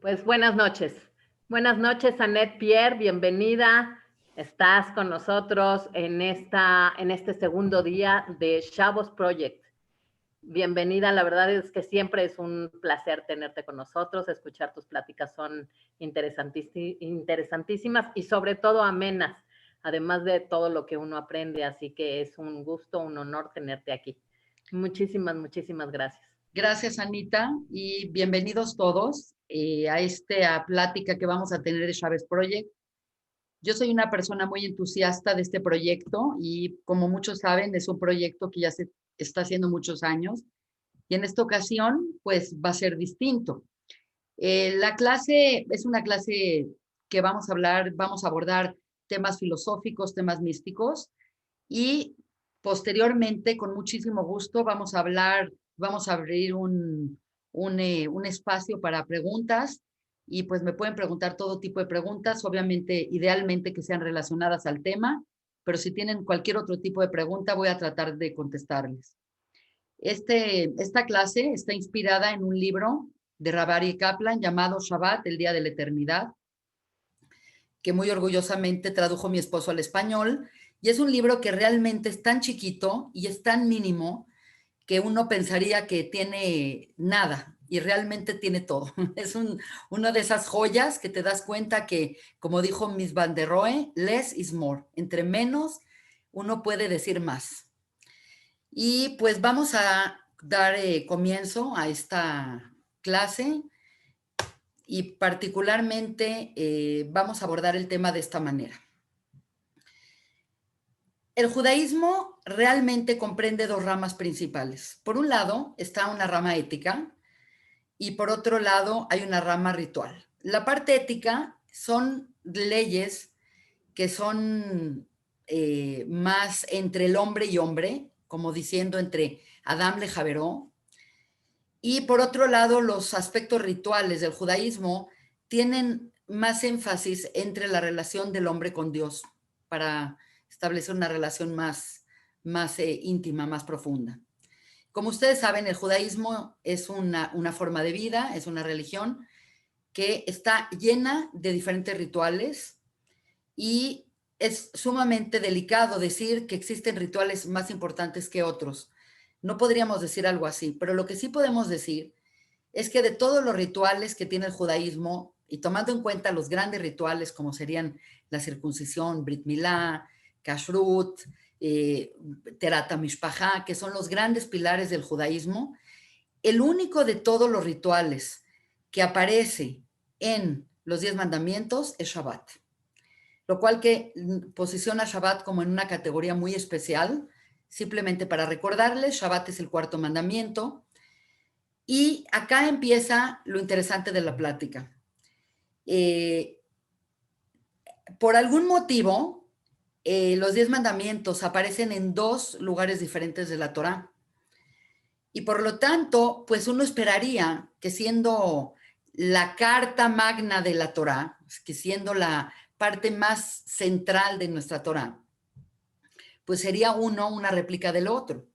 Pues buenas noches. Buenas noches, Annette Pierre, bienvenida. Estás con nosotros en este segundo día de Shavos Project. Bienvenida, la verdad es que siempre es un placer tenerte con nosotros, escuchar tus pláticas son interesantísimas y sobre todo amenas, además de todo lo que uno aprende, así que es un gusto, un honor tenerte aquí. Muchísimas gracias. Gracias, Anita, y bienvenidos todos a esta plática que vamos a tener de Chávez Project. Yo soy una persona muy entusiasta de este proyecto y, como muchos saben, es un proyecto que ya se está haciendo muchos años y en esta ocasión, pues, va a ser distinto. La clase es una clase que vamos a abordar temas filosóficos, temas místicos y posteriormente, con muchísimo gusto, vamos a abrir un espacio para preguntas y pues me pueden preguntar todo tipo de preguntas, obviamente, idealmente que sean relacionadas al tema, pero si tienen cualquier otro tipo de pregunta, voy a tratar de contestarles. Esta clase está inspirada en un libro de Rabari Kaplan llamado Shabbat, el Día de la Eternidad, que muy orgullosamente tradujo mi esposo al español. Y es un libro que realmente es tan chiquito y es tan mínimo que uno pensaría que tiene nada y realmente tiene todo. Es una de esas joyas que te das cuenta que, como dijo Miss Van der Rohe, less is more. Entre menos, uno puede decir más. Y pues vamos a dar comienzo a esta clase y particularmente vamos a abordar el tema de esta manera. El judaísmo realmente comprende dos ramas principales. Por un lado está una rama ética y por otro lado hay una rama ritual. La parte ética son leyes que son más entre el hombre y hombre, como diciendo entre Adam le Javeró. Y por otro lado, los aspectos rituales del judaísmo tienen más énfasis entre la relación del hombre con Dios para establecer una relación más íntima, más profunda. Como ustedes saben, el judaísmo es una forma de vida, es una religión que está llena de diferentes rituales y es sumamente delicado decir que existen rituales más importantes que otros. No podríamos decir algo así, pero lo que sí podemos decir es que de todos los rituales que tiene el judaísmo, y tomando en cuenta los grandes rituales como serían la circuncisión, Brit Milá, Kashrut, Terata Mishpachá, que son los grandes pilares del judaísmo, el único de todos los rituales que aparece en los 10 mandamientos es Shabbat, lo cual que posiciona a Shabbat como en una categoría muy especial. Simplemente para recordarles, Shabbat es el cuarto mandamiento. Y acá empieza lo interesante de la plática. Por algún motivo, los 10 mandamientos aparecen en dos lugares diferentes de la Torá. Y por lo tanto, pues uno esperaría que, siendo la carta magna de la Torá, que siendo la parte más central de nuestra Torá, pues sería uno una réplica del otro.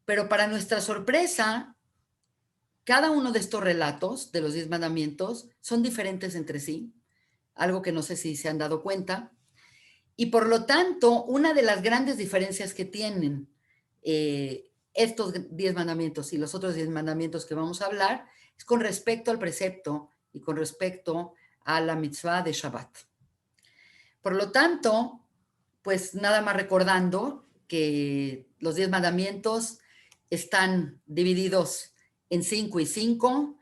Pero para nuestra sorpresa, cada uno de estos relatos de los 10 mandamientos son diferentes entre sí, algo que no sé si se han dado cuenta. Y por lo tanto, una de las grandes diferencias que tienen estos 10 mandamientos y los otros 10 mandamientos que vamos a hablar es con respecto al precepto y con respecto a la mitzvah de Shabbat. Por lo tanto, pues nada más recordando que los 10 mandamientos están divididos en 5 y 5.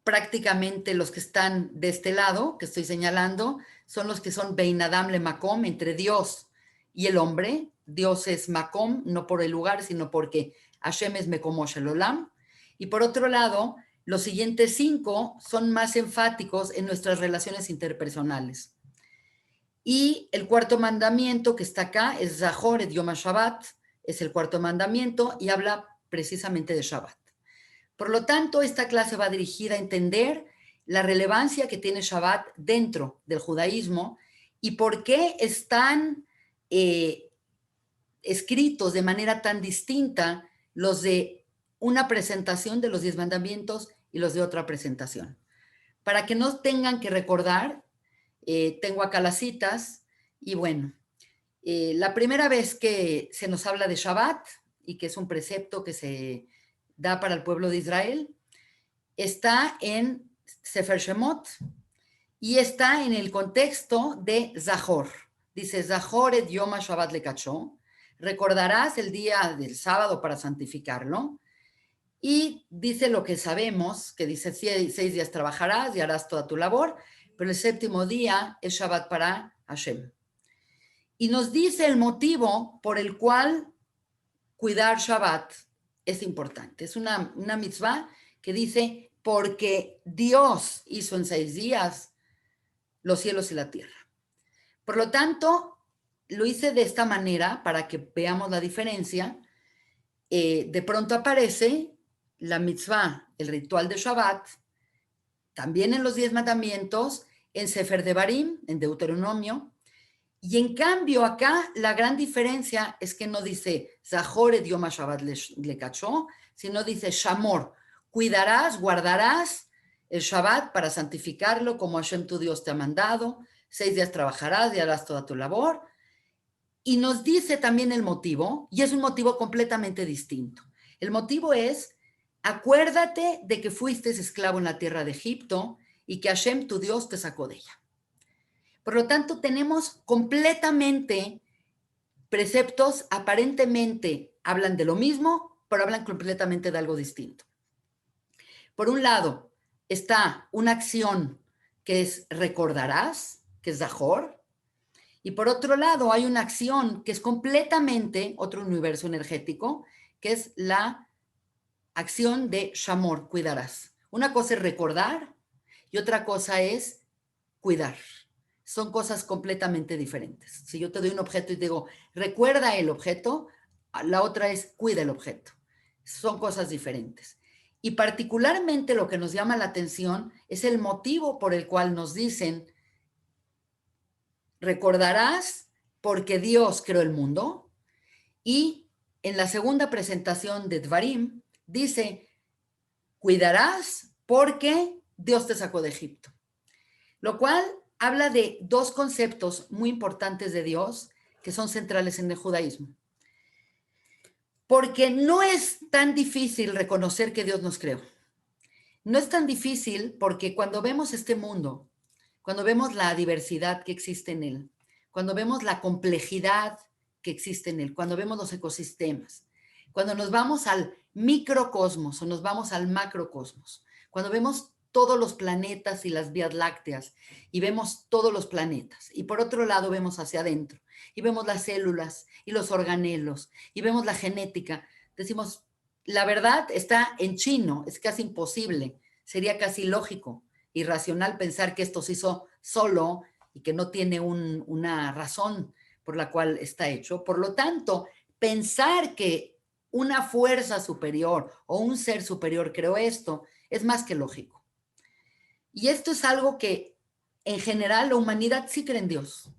Prácticamente los que están de este lado, que estoy señalando, son los que son Bein Adam le Makom, entre Dios y el hombre. Dios es Makom, no por el lugar, sino porque Hashem es Mekomosh el Olam. Y por otro lado, los siguientes 5 son más enfáticos en nuestras relaciones interpersonales. Y el cuarto mandamiento que está acá es Zahor et Yom HaShabbat, es el cuarto mandamiento y habla precisamente de Shabbat. Por lo tanto, esta clase va dirigida a entender la relevancia que tiene Shabbat dentro del judaísmo y por qué están escritos de manera tan distinta los de una presentación de los 10 mandamientos y los de otra presentación. para que no tengan que recordar, tengo acá las citas y bueno, la primera vez que se nos habla de Shabbat y que es un precepto que se da para el pueblo de Israel, está en Sefer Shemot y está en el contexto de Zahor. Dice, Zahor et Yom HaShabbat lekachó, recordarás el día del sábado para santificarlo. Y dice lo que sabemos, que dice 6 días trabajarás y harás toda tu labor, pero el séptimo día es Shabbat para Hashem. Y nos dice el motivo por el cual cuidar Shabbat es importante. Es una mitzvah que dice, porque Dios hizo en 6 días los cielos y la tierra. Por lo tanto, lo hice de esta manera para que veamos la diferencia. De pronto aparece la mitzvah, el ritual de Shabbat, también en los 10 mandamientos, en Sefer Devarim, en Deuteronomio, y en cambio acá la gran diferencia es que no dice Zahor et Yom HaShabbat lekachó, sino dice Shamor, cuidarás, guardarás el Shabbat para santificarlo como Hashem tu Dios te ha mandado, 6 días trabajarás y harás toda tu labor, y nos dice también el motivo, y es un motivo completamente distinto. El motivo es, acuérdate de que fuiste esclavo en la tierra de Egipto y que Hashem tu Dios te sacó de ella. Por lo tanto, tenemos completamente preceptos, aparentemente hablan de lo mismo, pero hablan completamente de algo distinto. Por un lado, está una acción que es recordarás, que es Zahor, y por otro lado hay una acción que es completamente otro universo energético, que es la acción de Shamor, cuidarás. Una cosa es recordar y otra cosa es cuidar. Son cosas completamente diferentes. Si yo te doy un objeto y te digo, recuerda el objeto, la otra es cuida el objeto. Son cosas diferentes. Y particularmente lo que nos llama la atención es el motivo por el cual nos dicen, recordarás porque Dios creó el mundo. Y en la segunda presentación de Dvarim dice, cuidarás porque Dios te sacó de Egipto. Lo cual habla de 2 conceptos muy importantes de Dios que son centrales en el judaísmo. Porque no es tan difícil reconocer que Dios nos creó. No es tan difícil porque cuando vemos este mundo, cuando vemos la diversidad que existe en él, cuando vemos la complejidad que existe en él, cuando vemos los ecosistemas, cuando nos vamos al microcosmos o nos vamos al macrocosmos, cuando vemos todos los planetas y las vías lácteas y vemos todos los planetas y por otro lado vemos hacia adentro y vemos las células y los organelos y vemos la genética, decimos, la verdad está en chino, es casi imposible, sería casi lógico, irracional pensar que esto se hizo solo y que no tiene una razón por la cual está hecho. Por lo tanto, pensar que una fuerza superior o un ser superior creó esto es más que lógico. Y esto es algo que en general la humanidad sí cree en Dios.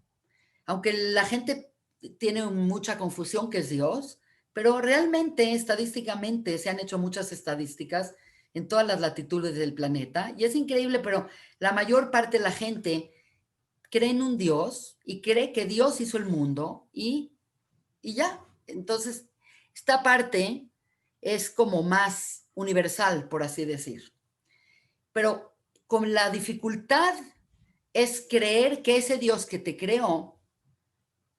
Aunque la gente tiene mucha confusión que es Dios, pero realmente, estadísticamente, se han hecho muchas estadísticas en todas las latitudes del planeta. Y es increíble, pero la mayor parte de la gente cree en un Dios y cree que Dios hizo el mundo y ya. Entonces, esta parte es como más universal, por así decir. Pero con la dificultad es creer que ese Dios que te creó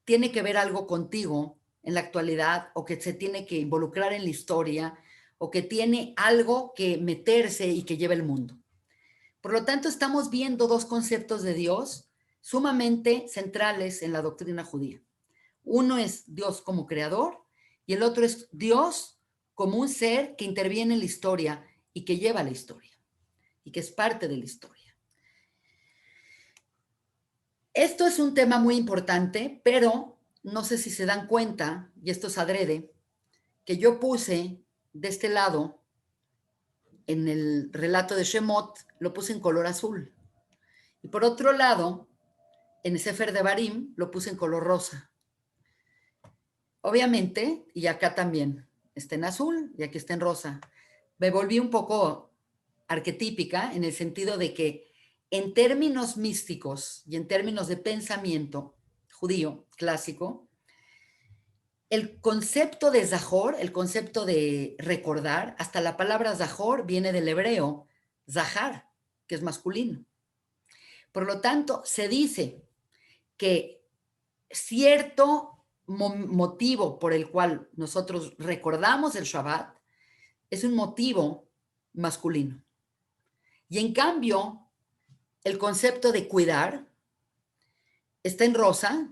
tiene que ver algo contigo en la actualidad o que se tiene que involucrar en la historia o que tiene algo que meterse y que lleve el mundo. Por lo tanto, estamos viendo 2 conceptos de Dios sumamente centrales en la doctrina judía. Uno es Dios como creador y el otro es Dios como un ser que interviene en la historia y que lleva la historia y que es parte de la historia. Esto es un tema muy importante, pero no sé si se dan cuenta, y esto es adrede, que yo puse de este lado, en el relato de Shemot, lo puse en color azul. Y por otro lado, en el Sefer Devarim, lo puse en color rosa. Obviamente, y acá también, está en azul y aquí está en rosa. Me volví un poco arquetípica en el sentido de que en términos místicos y en términos de pensamiento judío clásico, el concepto de Zahor, el concepto de recordar, hasta la palabra Zahor viene del hebreo Zahar, que es masculino. Por lo tanto, se dice que cierto motivo por el cual nosotros recordamos el Shabbat es un motivo masculino. Y en cambio, el concepto de cuidar está en rosa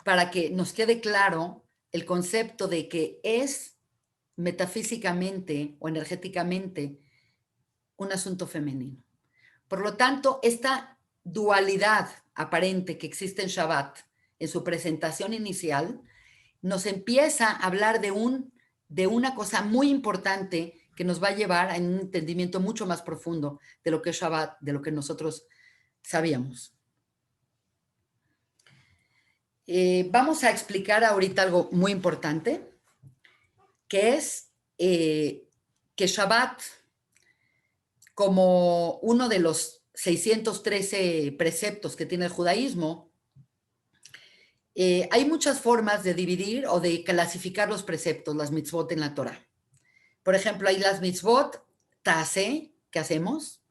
para que nos quede claro el concepto de que es metafísicamente o energéticamente un asunto femenino. Por lo tanto, esta dualidad aparente que existe en Shabbat en su presentación inicial nos empieza a hablar de una cosa muy importante que nos va a llevar a un entendimiento mucho más profundo de lo que es Shabbat, de lo que nosotros sabíamos. Vamos a explicar ahorita algo muy importante, que es que Shabbat, como uno de los 613 preceptos que tiene el judaísmo, hay muchas formas de dividir o de clasificar los preceptos, las mitzvot en la Torah. Por ejemplo, hay las mitzvot ta'aseh, que hacemos,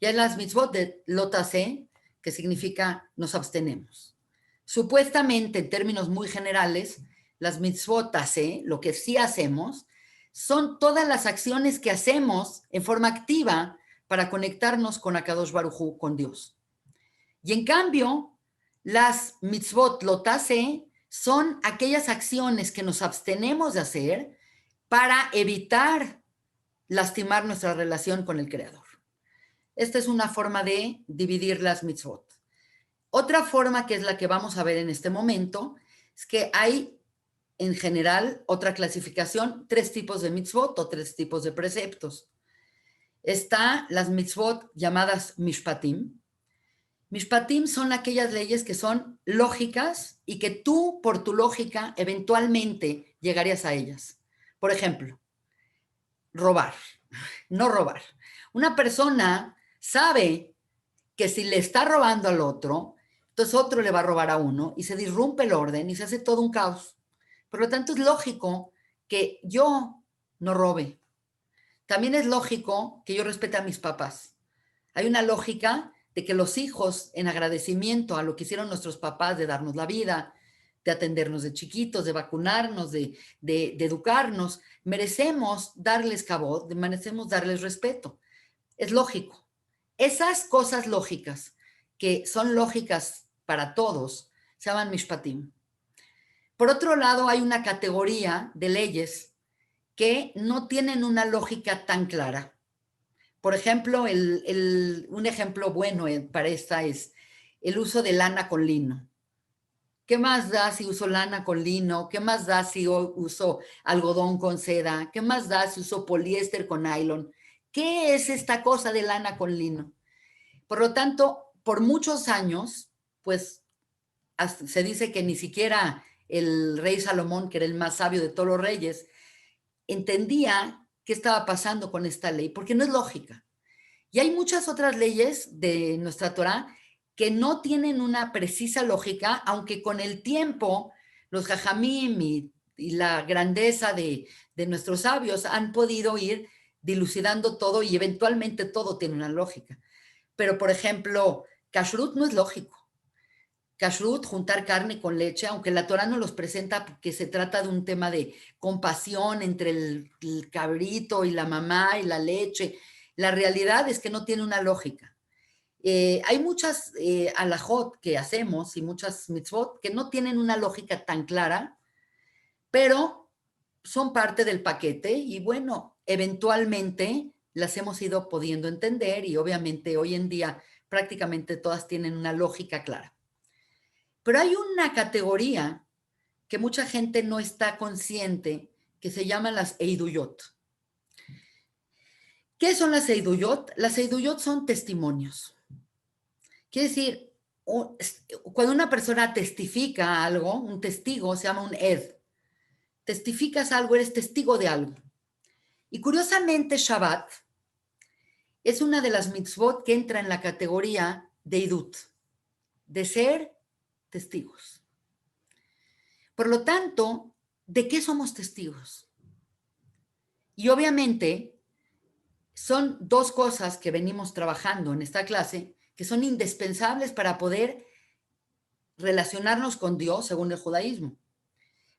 y hay las mitzvot de lo ta'aseh, que significa nos abstenemos. Supuestamente, en términos muy generales, las mitzvot ta'aseh, lo que sí hacemos, son todas las acciones que hacemos en forma activa para conectarnos con Akadosh Baruj Hu, con Dios. Y en cambio, las mitzvot lo ta'aseh son aquellas acciones que nos abstenemos de hacer para evitar lastimar nuestra relación con el Creador. Esta es una forma de dividir las mitzvot. Otra forma, que es la que vamos a ver en este momento, es que hay, en general, otra clasificación, 3 tipos de mitzvot o 3 tipos de preceptos. Está las mitzvot llamadas mishpatim. Mishpatim son aquellas leyes que son lógicas y que tú, por tu lógica, eventualmente llegarías a ellas. Por ejemplo, robar, no robar. Una persona sabe que si le está robando al otro, entonces otro le va a robar a uno y se disrumpe el orden y se hace todo un caos. Por lo tanto, es lógico que yo no robe. También es lógico que yo respete a mis papás. Hay una lógica de que los hijos, en agradecimiento a lo que hicieron nuestros papás de darnos la vida, de atendernos de chiquitos, de vacunarnos, de educarnos, merecemos darles cabot, merecemos darles respeto. Es lógico. Esas cosas lógicas, que son lógicas para todos, se llaman mishpatim. Por otro lado, hay una categoría de leyes que no tienen una lógica tan clara. Por ejemplo, un ejemplo bueno para esta es el uso de lana con lino. ¿Qué más da si uso lana con lino? ¿Qué más da si uso algodón con seda? ¿Qué más da si uso poliéster con nylon? ¿Qué es esta cosa de lana con lino? Por lo tanto, por muchos años, pues se dice que ni siquiera el rey Salomón, que era el más sabio de todos los reyes, entendía qué estaba pasando con esta ley, porque no es lógica. Y hay muchas otras leyes de nuestra Torah que no tienen una precisa lógica, aunque con el tiempo los jajamim y la grandeza de nuestros sabios han podido ir dilucidando todo y eventualmente todo tiene una lógica. Pero, por ejemplo, kashrut no es lógico. Kashrut, juntar carne con leche, aunque la Torah no los presenta porque se trata de un tema de compasión entre el cabrito y la mamá y la leche. La realidad es que no tiene una lógica. Hay muchas alajot que hacemos y muchas mitzvot que no tienen una lógica tan clara, pero son parte del paquete y bueno, eventualmente las hemos ido pudiendo entender y obviamente hoy en día prácticamente todas tienen una lógica clara. Pero hay una categoría que mucha gente no está consciente que se llama las eiduyot. ¿Qué son las eiduyot? Las eiduyot son testimonios. Quiere decir, cuando una persona testifica algo, un testigo se llama un ed. Testificas algo, eres testigo de algo. Y curiosamente, Shabbat es una de las mitzvot que entra en la categoría de idut, de ser testigos. Por lo tanto, ¿de qué somos testigos? Y obviamente son dos cosas que venimos trabajando en esta clase que son indispensables para poder relacionarnos con Dios según el judaísmo.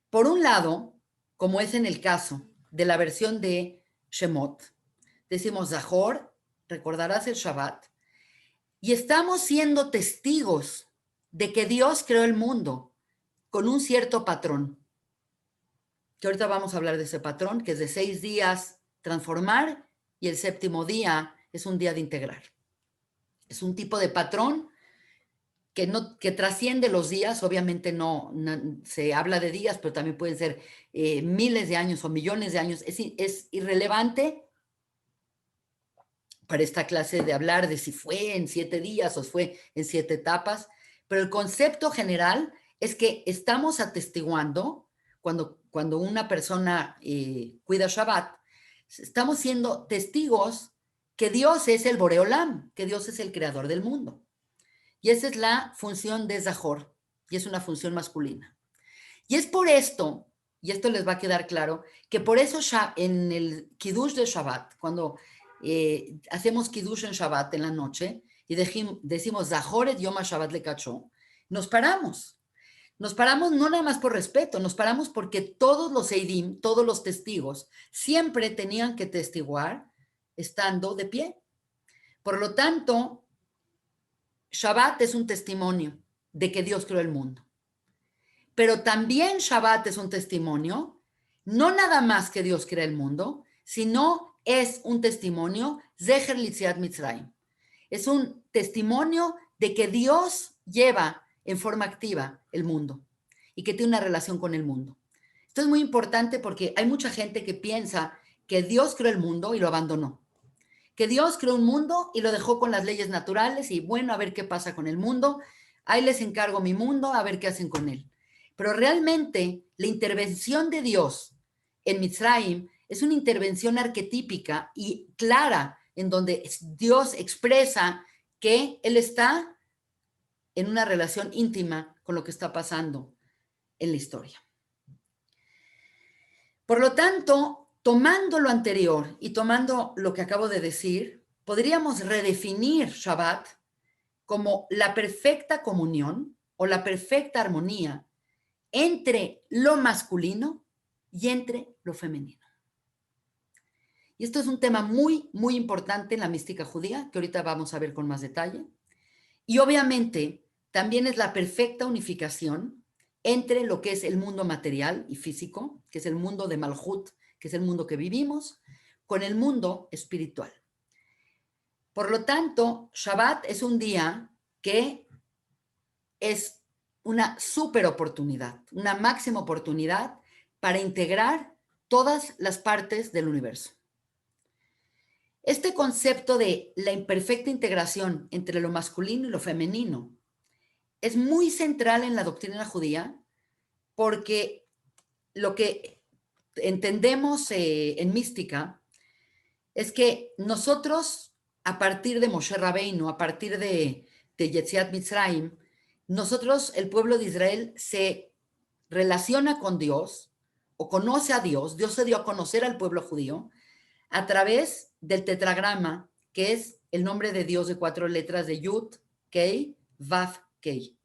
Por un lado, como es en el caso de la versión de Shemot, decimos Zahor, recordarás el Shabbat, y estamos siendo testigos de que Dios creó el mundo con un cierto patrón, que ahorita vamos a hablar de ese patrón, que es de 6 días transformar y el séptimo día es un día de integrar. Es un tipo de patrón que trasciende los días, obviamente no se habla de días, pero también pueden ser miles de años o millones de años. Es irrelevante para esta clase de hablar de si fue en 7 días o fue en 7 etapas, pero el concepto general es que estamos atestiguando, cuando una persona cuida Shabbat, estamos siendo testigos que Dios es el Boreolam, que Dios es el creador del mundo. Y esa es la función de Zahor, y es una función masculina. Y es por esto, y esto les va a quedar claro, que por eso en el Kiddush de Shabbat, cuando hacemos Kiddush en Shabbat en la noche, y decimos Zahor et Yom HaShabbat lekachó, nos paramos. Nos paramos no nada más por respeto, nos paramos porque todos los Eidim, todos los testigos, siempre tenían que testiguar estando de pie. Por lo tanto, Shabbat es un testimonio de que Dios creó el mundo. Pero también Shabbat es un testimonio, no nada más que Dios crea el mundo, sino es un testimonio, Zecher Litziat Mitzrayim. Es un testimonio de que Dios lleva en forma activa el mundo y que tiene una relación con el mundo. Esto es muy importante porque hay mucha gente que piensa que Dios creó el mundo y lo abandonó. Que Dios creó un mundo y lo dejó con las leyes naturales y bueno, a ver qué pasa con el mundo. Ahí les encargo mi mundo, a ver qué hacen con él. Pero realmente la intervención de Dios en Mitzrayim es una intervención arquetípica y clara en donde Dios expresa que Él está en una relación íntima con lo que está pasando en la historia. Por lo tanto, tomando lo anterior y tomando lo que acabo de decir, podríamos redefinir Shabbat como la perfecta comunión o la perfecta armonía entre lo masculino y entre lo femenino. Y esto es un tema muy, muy importante en la mística judía, que ahorita vamos a ver con más detalle. Y obviamente también es la perfecta unificación entre lo que es el mundo material y físico, que es el mundo de Malhut, que es el mundo que vivimos, con el mundo espiritual. Por lo tanto, Shabbat es un día que es una súper oportunidad, una máxima oportunidad para integrar todas las partes del universo. Este concepto de la imperfecta integración entre lo masculino y lo femenino es muy central en la doctrina judía porque lo que entendemos en mística es que nosotros, a partir de Moshe Rabbeinu, a partir de Yetziat Mitzrayim, nosotros, el pueblo de Israel, se relaciona con Dios o conoce a Dios. Dios se dio a conocer al pueblo judío a través del tetragrama, que es el nombre de Dios de 4 letras de Yud, Kei, Vav, Kei.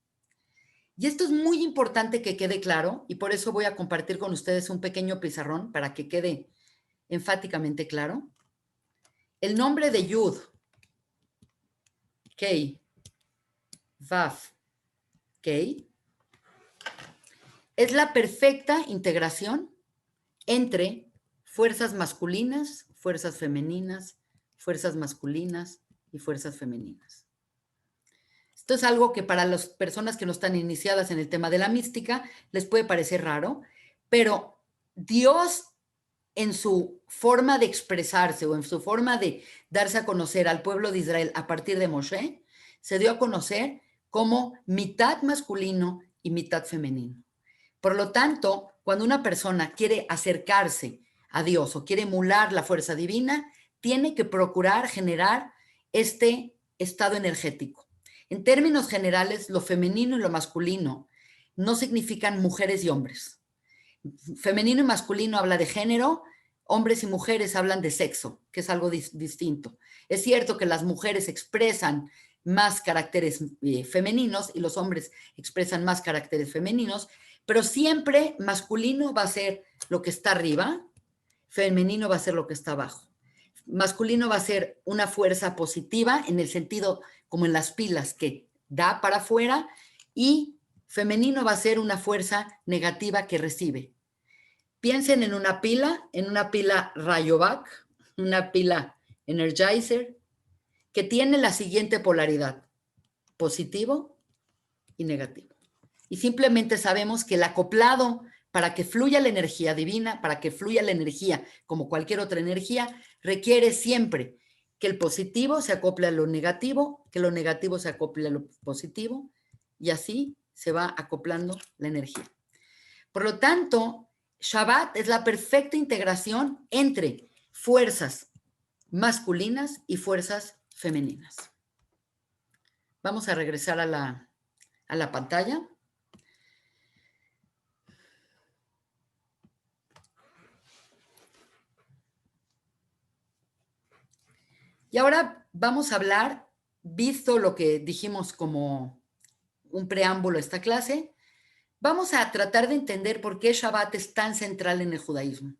Y esto es muy importante que quede claro y por eso voy a compartir con ustedes un pequeño pizarrón para que quede enfáticamente claro. El nombre de Yud, Kei, Vav, Kei es la perfecta integración entre fuerzas masculinas, fuerzas femeninas, fuerzas masculinas y fuerzas femeninas. Esto es algo que para las personas que no están iniciadas en el tema de la mística les puede parecer raro, pero Dios en su forma de expresarse o en su forma de darse a conocer al pueblo de Israel a partir de Moshe, se dio a conocer como mitad masculino y mitad femenino. Por lo tanto, cuando una persona quiere acercarse a Dios o quiere emular la fuerza divina, tiene que procurar generar este estado energético. En términos generales, lo femenino y lo masculino no significan mujeres y hombres. Femenino y masculino habla de género, hombres y mujeres hablan de sexo, que es algo distinto. Es cierto que las mujeres expresan más caracteres femeninos y los hombres expresan más caracteres femeninos, pero siempre masculino va a ser lo que está arriba, femenino va a ser lo que está abajo. Masculino va a ser una fuerza positiva en el sentido como en las pilas que da para afuera, y femenino va a ser una fuerza negativa que recibe. Piensen en una pila Rayovac, una pila Energizer, que tiene la siguiente polaridad, positivo y negativo. Y simplemente sabemos que el acoplado para que fluya la energía divina, para que fluya la energía como cualquier otra energía, requiere siempre que el positivo se acople a lo negativo, que lo negativo se acople a lo positivo, y así se va acoplando la energía. Por lo tanto, Shabbat es la perfecta integración entre fuerzas masculinas y fuerzas femeninas. Vamos a regresar a la pantalla. Y ahora vamos a hablar, visto lo que dijimos como un preámbulo a esta clase, vamos a tratar de entender por qué Shabbat es tan central en el judaísmo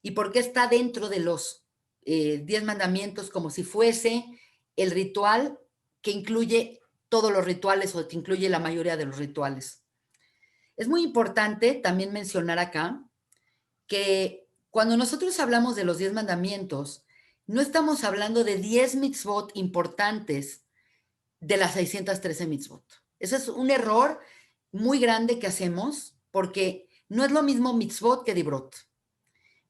y por qué está dentro de los 10 mandamientos como si fuese el ritual que incluye todos los rituales o que incluye la mayoría de los rituales. Es muy importante también mencionar acá que cuando nosotros hablamos de los 10 mandamientos, no estamos hablando de 10 mitzvot importantes de las 613 mitzvot. Ese es un error muy grande que hacemos porque no es lo mismo mitzvot que dibrot.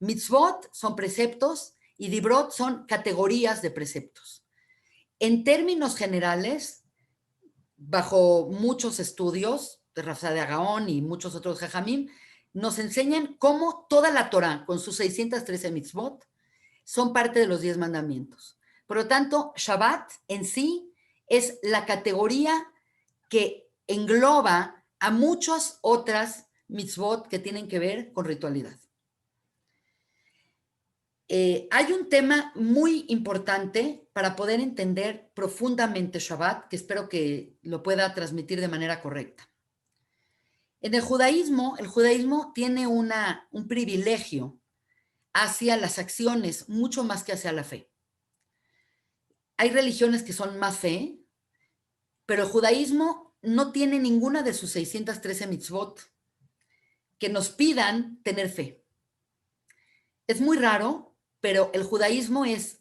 Mitzvot son preceptos y dibrot son categorías de preceptos. En términos generales, bajo muchos estudios de Rafa de Gaón y muchos otros jajamim, nos enseñan cómo toda la Torah, con sus 613 mitzvot, son parte de los 10 mandamientos. Por lo tanto, Shabbat en sí es la categoría que engloba a muchas otras mitzvot que tienen que ver con ritualidad. Hay un tema muy importante para poder entender profundamente Shabbat, que espero que lo pueda transmitir de manera correcta. En el judaísmo tiene un privilegio hacia las acciones, mucho más que hacia la fe. Hay religiones que son más fe, pero el judaísmo no tiene ninguna de sus 613 mitzvot que nos pidan tener fe. Es muy raro, pero el judaísmo es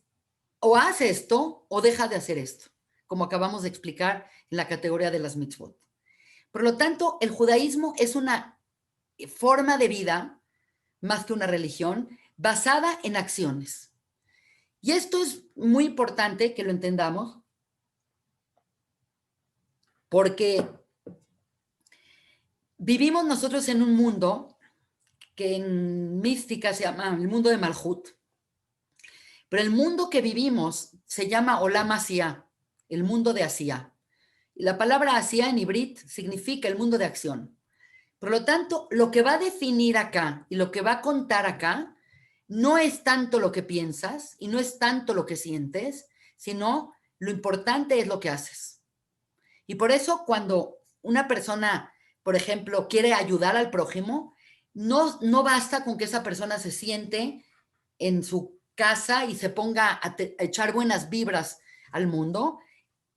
o hace esto o deja de hacer esto, como acabamos de explicar en la categoría de las mitzvot. Por lo tanto, el judaísmo es una forma de vida, más que una religión, basada en acciones. Y esto es muy importante que lo entendamos, porque vivimos nosotros en un mundo que en mística se llama el mundo de Malhut, pero el mundo que vivimos se llama Olam Asiá, el mundo de Asiá. Y la palabra Asiá en hibrit significa el mundo de acción. Por lo tanto, lo que va a definir acá y lo que va a contar acá no es tanto lo que piensas y no es tanto lo que sientes, sino lo importante es lo que haces. Y por eso cuando una persona, por ejemplo, quiere ayudar al prójimo, no basta con que esa persona se siente en su casa y se ponga a echar buenas vibras al mundo.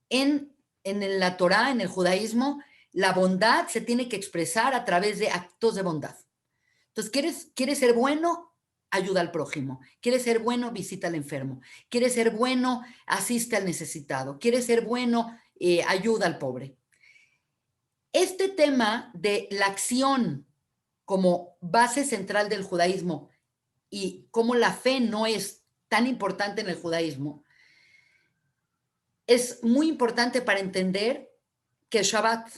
En la Torá, en el judaísmo, la bondad se tiene que expresar a través de actos de bondad. Entonces, ¿quieres ser bueno? Ayuda al prójimo. ¿Quieres ser bueno? Visita al enfermo. ¿Quieres ser bueno? Asiste al necesitado. ¿Quieres ser bueno? Ayuda al pobre. Este tema de la acción como base central del judaísmo y cómo la fe no es tan importante en el judaísmo, es muy importante para entender que es Shabbat,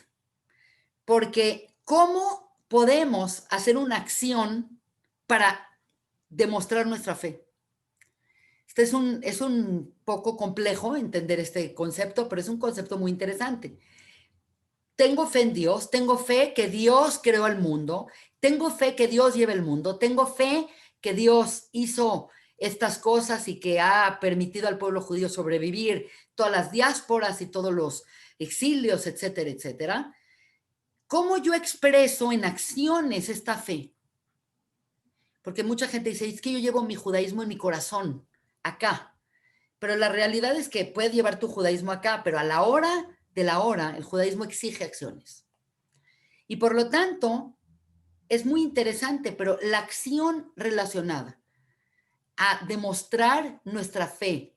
porque ¿cómo podemos hacer una acción para demostrar nuestra fe? Es un poco complejo entender este concepto, pero es un concepto muy interesante. Tengo fe en Dios, tengo fe que Dios creó el mundo, tengo fe que Dios lleva el mundo, tengo fe que Dios hizo estas cosas y que ha permitido al pueblo judío sobrevivir todas las diásporas y todos los exilios, etcétera, etcétera. ¿Cómo yo expreso en acciones esta fe? Porque mucha gente dice, es que yo llevo mi judaísmo en mi corazón, acá. Pero la realidad es que puedes llevar tu judaísmo acá, pero a la hora de la hora, el judaísmo exige acciones. Y por lo tanto, es muy interesante, pero la acción relacionada a demostrar nuestra fe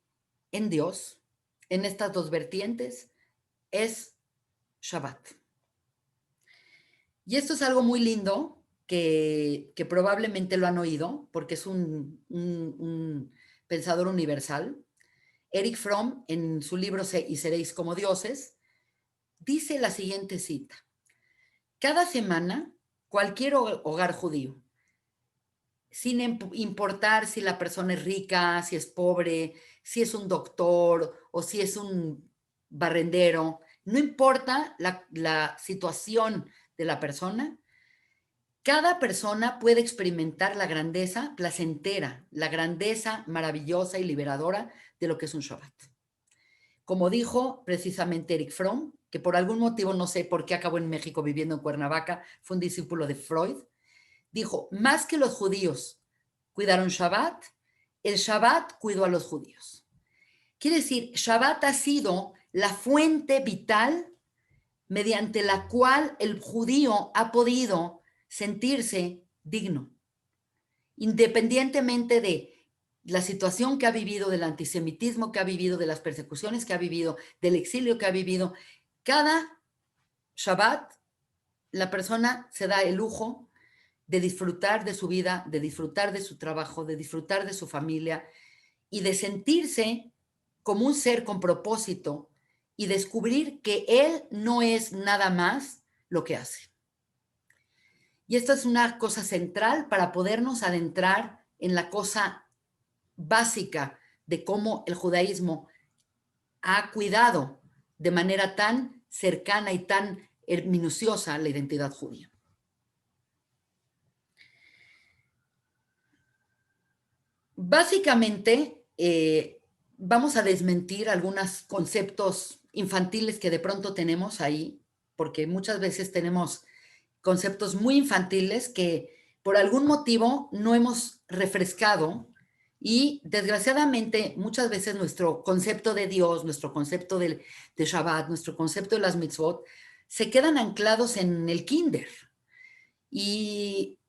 en Dios, en estas dos vertientes, es Shabbat. Y esto es algo muy lindo que probablemente lo han oído, porque es un pensador universal. Erich Fromm, en su libro Y seréis como dioses, dice la siguiente cita. Cada semana, cualquier hogar judío, sin importar si la persona es rica, si es pobre, si es un doctor o si es un barrendero, no importa la situación de la persona, cada persona puede experimentar la grandeza placentera, la grandeza maravillosa y liberadora de lo que es un Shabbat. Como dijo precisamente Erich Fromm, que por algún motivo, no sé por qué acabó en México viviendo en Cuernavaca, fue un discípulo de Freud, dijo, más que los judíos cuidaron Shabbat, el Shabbat cuidó a los judíos. Quiere decir, Shabbat ha sido la fuente vital mediante la cual el judío ha podido sentirse digno, independientemente de la situación que ha vivido, del antisemitismo que ha vivido, de las persecuciones que ha vivido, del exilio que ha vivido. Cada Shabbat, la persona se da el lujo de disfrutar de su vida, de disfrutar de su trabajo, de disfrutar de su familia y de sentirse como un ser con propósito y descubrir que él no es nada más lo que hace. Y esto es una cosa central para podernos adentrar en la cosa básica de cómo el judaísmo ha cuidado de manera tan cercana y tan minuciosa la identidad judía. Básicamente, vamos a desmentir algunos conceptos infantiles que de pronto tenemos ahí, porque muchas veces tenemos conceptos muy infantiles que por algún motivo no hemos refrescado y desgraciadamente muchas veces nuestro concepto de Dios, nuestro concepto de Shabbat, nuestro concepto de las mitzvot, se quedan anclados en el kinder. Y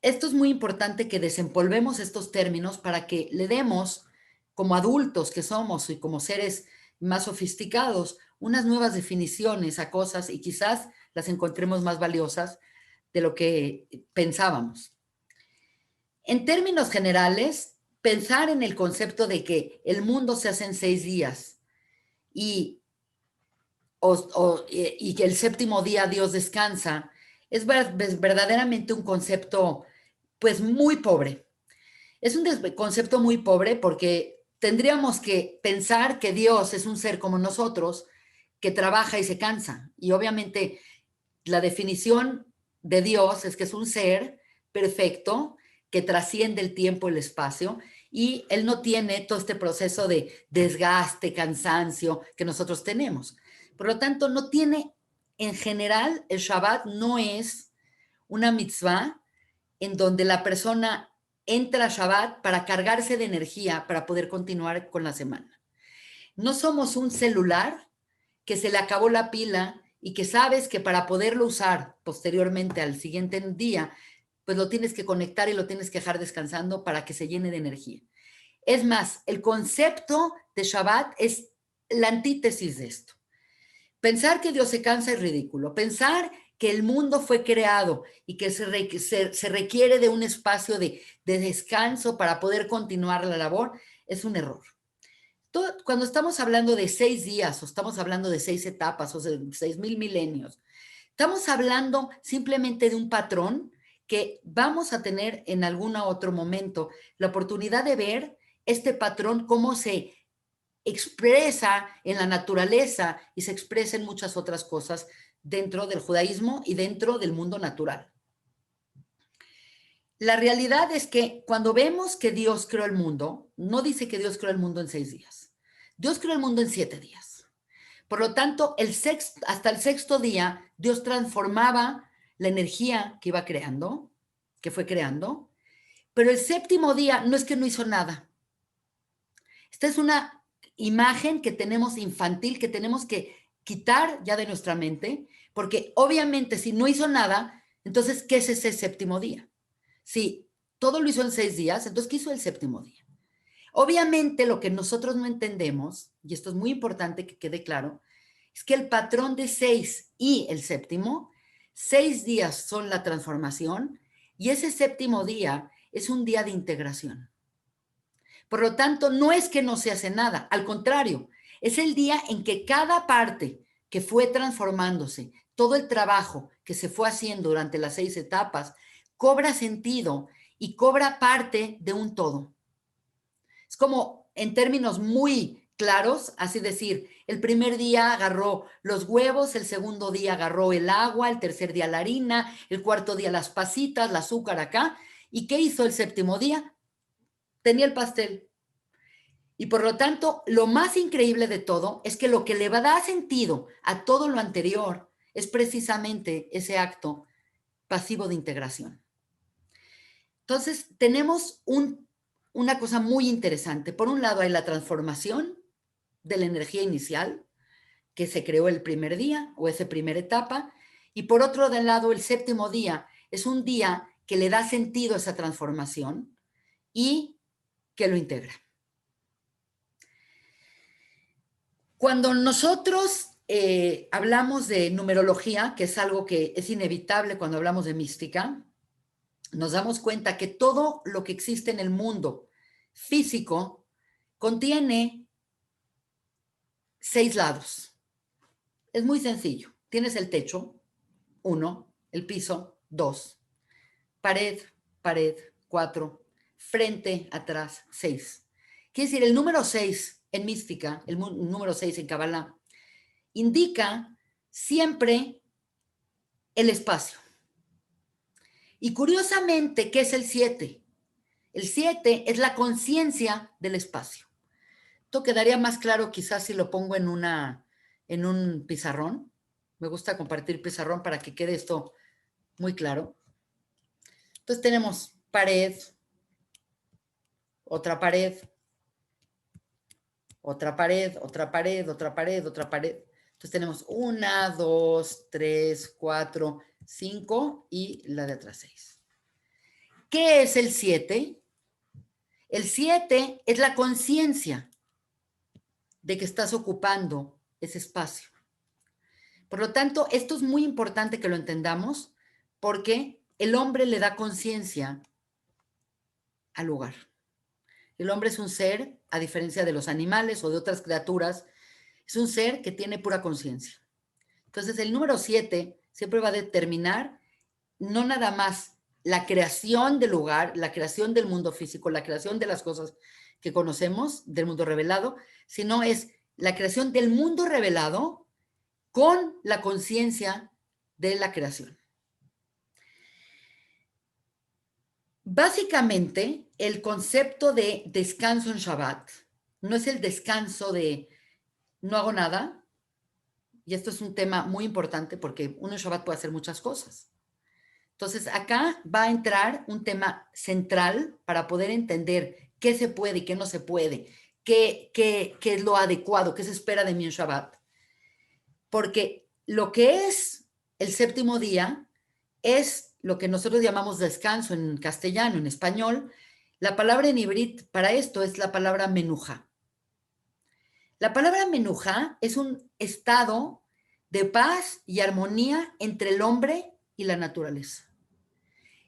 esto es muy importante que desempolvemos estos términos para que le demos, como adultos que somos y como seres más sofisticados, unas nuevas definiciones a cosas y quizás las encontremos más valiosas de lo que pensábamos. En términos generales, pensar en el concepto de que el mundo se hace en 6 días y que el séptimo día Dios descansa, es verdaderamente un concepto pues muy pobre. Es un concepto muy pobre porque tendríamos que pensar que Dios es un ser como nosotros que trabaja y se cansa. Y obviamente la definición de Dios es que es un ser perfecto que trasciende el tiempo y el espacio y él no tiene todo este proceso de desgaste, cansancio que nosotros tenemos. Por lo tanto, no tiene, en general, el Shabbat no es una mitzvah en donde la persona entra a Shabbat para cargarse de energía para poder continuar con la semana. No somos un celular que se le acabó la pila y que sabes que para poderlo usar posteriormente al siguiente día, pues lo tienes que conectar y lo tienes que dejar descansando para que se llene de energía. Es más, el concepto de Shabbat es la antítesis de esto. Pensar que Dios se cansa es ridículo. Pensar que el mundo fue creado y que se requiere de un espacio de descanso para poder continuar la labor es un error. Cuando estamos hablando de 6 días o estamos hablando de 6 etapas o de 6,000 milenios, estamos hablando simplemente de un patrón que vamos a tener en algún otro momento la oportunidad de ver este patrón, cómo se expresa en la naturaleza y se expresa en muchas otras cosas dentro del judaísmo y dentro del mundo natural. La realidad es que cuando vemos que Dios creó el mundo, no dice que Dios creó el mundo en 6 días. Dios creó el mundo en 7 días. Por lo tanto, hasta el sexto día, Dios transformaba la energía que iba creando, que fue creando, pero el séptimo día no es que no hizo nada. Esta es una imagen que tenemos infantil, que tenemos que quitar ya de nuestra mente, porque obviamente si no hizo nada, entonces, ¿qué es ese séptimo día? Si todo lo hizo en 6 días, entonces, ¿qué hizo el séptimo día? Obviamente lo que nosotros no entendemos, y esto es muy importante que quede claro, es que el patrón de 6 y el séptimo, 6 días son la transformación y ese séptimo día es un día de integración. Por lo tanto, no es que no se hace nada, al contrario, es el día en que cada parte que fue transformándose, todo el trabajo que se fue haciendo durante las 6 etapas, cobra sentido y cobra parte de un todo. Es como en términos muy claros, así decir, el primer día agarró los huevos, el segundo día agarró el agua, el tercer día la harina, el cuarto día las pasitas, el azúcar acá. ¿Y qué hizo el séptimo día? Tenía el pastel. Y por lo tanto, lo más increíble de todo es que lo que le va a dar sentido a todo lo anterior es precisamente ese acto pasivo de integración. Entonces, tenemos una cosa muy interesante. Por un lado, hay la transformación de la energía inicial que se creó el primer día o esa primera etapa. Y por otro lado, el séptimo día es un día que le da sentido a esa transformación y que lo integra. Cuando nosotros hablamos de numerología, que es algo que es inevitable cuando hablamos de mística, nos damos cuenta que todo lo que existe en el mundo físico contiene 6 lados. Es muy sencillo. Tienes el techo, 1, el piso, 2, pared, pared, 4, frente, atrás, 6. Quiere decir, el número 6 en mística, el número 6 en Kabbalah, indica siempre el espacio. Y curiosamente, ¿qué es el 7? El 7 es la conciencia del espacio. Esto quedaría más claro quizás si lo pongo en un pizarrón. Me gusta compartir pizarrón para que quede esto muy claro. Entonces tenemos pared, otra pared, otra pared, otra pared, otra pared, otra pared. Entonces tenemos 1, 2, 3, 4, 5 y la de atrás 6. ¿Qué es el 7? El 7 es la conciencia de que estás ocupando ese espacio. Por lo tanto, esto es muy importante que lo entendamos porque el hombre le da conciencia al lugar. El hombre es un ser, a diferencia de los animales o de otras criaturas, es un ser que tiene pura conciencia. Entonces, el número 7 siempre va a determinar no nada más la creación del lugar, la creación del mundo físico, la creación de las cosas que conocemos, del mundo revelado, sino es la creación del mundo revelado con la conciencia de la creación. Básicamente, el concepto de descanso en Shabbat no es el descanso de no hago nada, y esto es un tema muy importante porque uno en Shabbat puede hacer muchas cosas. Entonces, acá va a entrar un tema central para poder entender qué se puede y qué no se puede, qué es lo adecuado, qué se espera de mí en Shabbat. Porque lo que es el séptimo día es lo que nosotros llamamos descanso en castellano, en español. La palabra en hibrit para esto es la palabra menuja. La palabra menuja es un estado de paz y armonía entre el hombre y la naturaleza.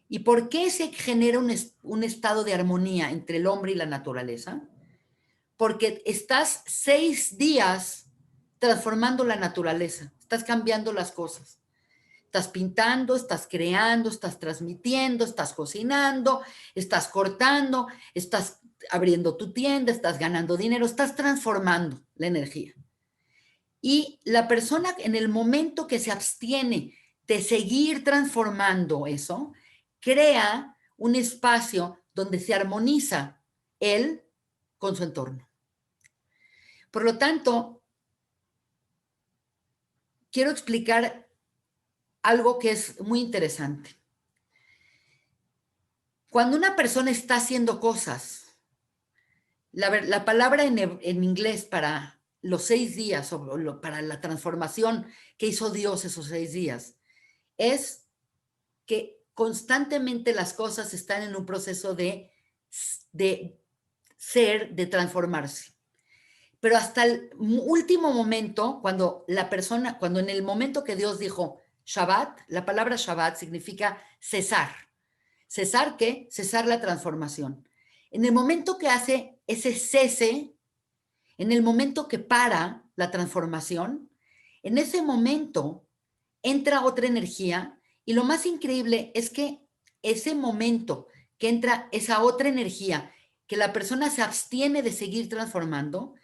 ¿Y por qué se genera un estado de armonía entre el hombre y la naturaleza? Porque estás 6 días transformando la naturaleza, estás cambiando las cosas. Estás pintando, estás creando, estás transmitiendo, estás cocinando, estás cortando, estás abriendo tu tienda, estás ganando dinero, estás transformando la energía. Y la persona en el momento que se abstiene de seguir transformando eso, crea un espacio donde se armoniza él con su entorno. Por lo tanto, quiero explicar algo que es muy interesante. Cuando una persona está haciendo cosas, la palabra en inglés para los 6 días o para la transformación que hizo Dios esos 6 días es que constantemente las cosas están en un proceso de ser, de transformarse. Pero hasta el último momento, cuando en el momento que Dios dijo Shabbat, la palabra Shabbat significa cesar. ¿Cesar qué? Cesar la transformación. En el momento que hace ese cese, en el momento que para la transformación, en ese momento entra otra energía y lo más increíble es que ese momento que entra esa otra energía, que la persona se abstiene de seguir transformando,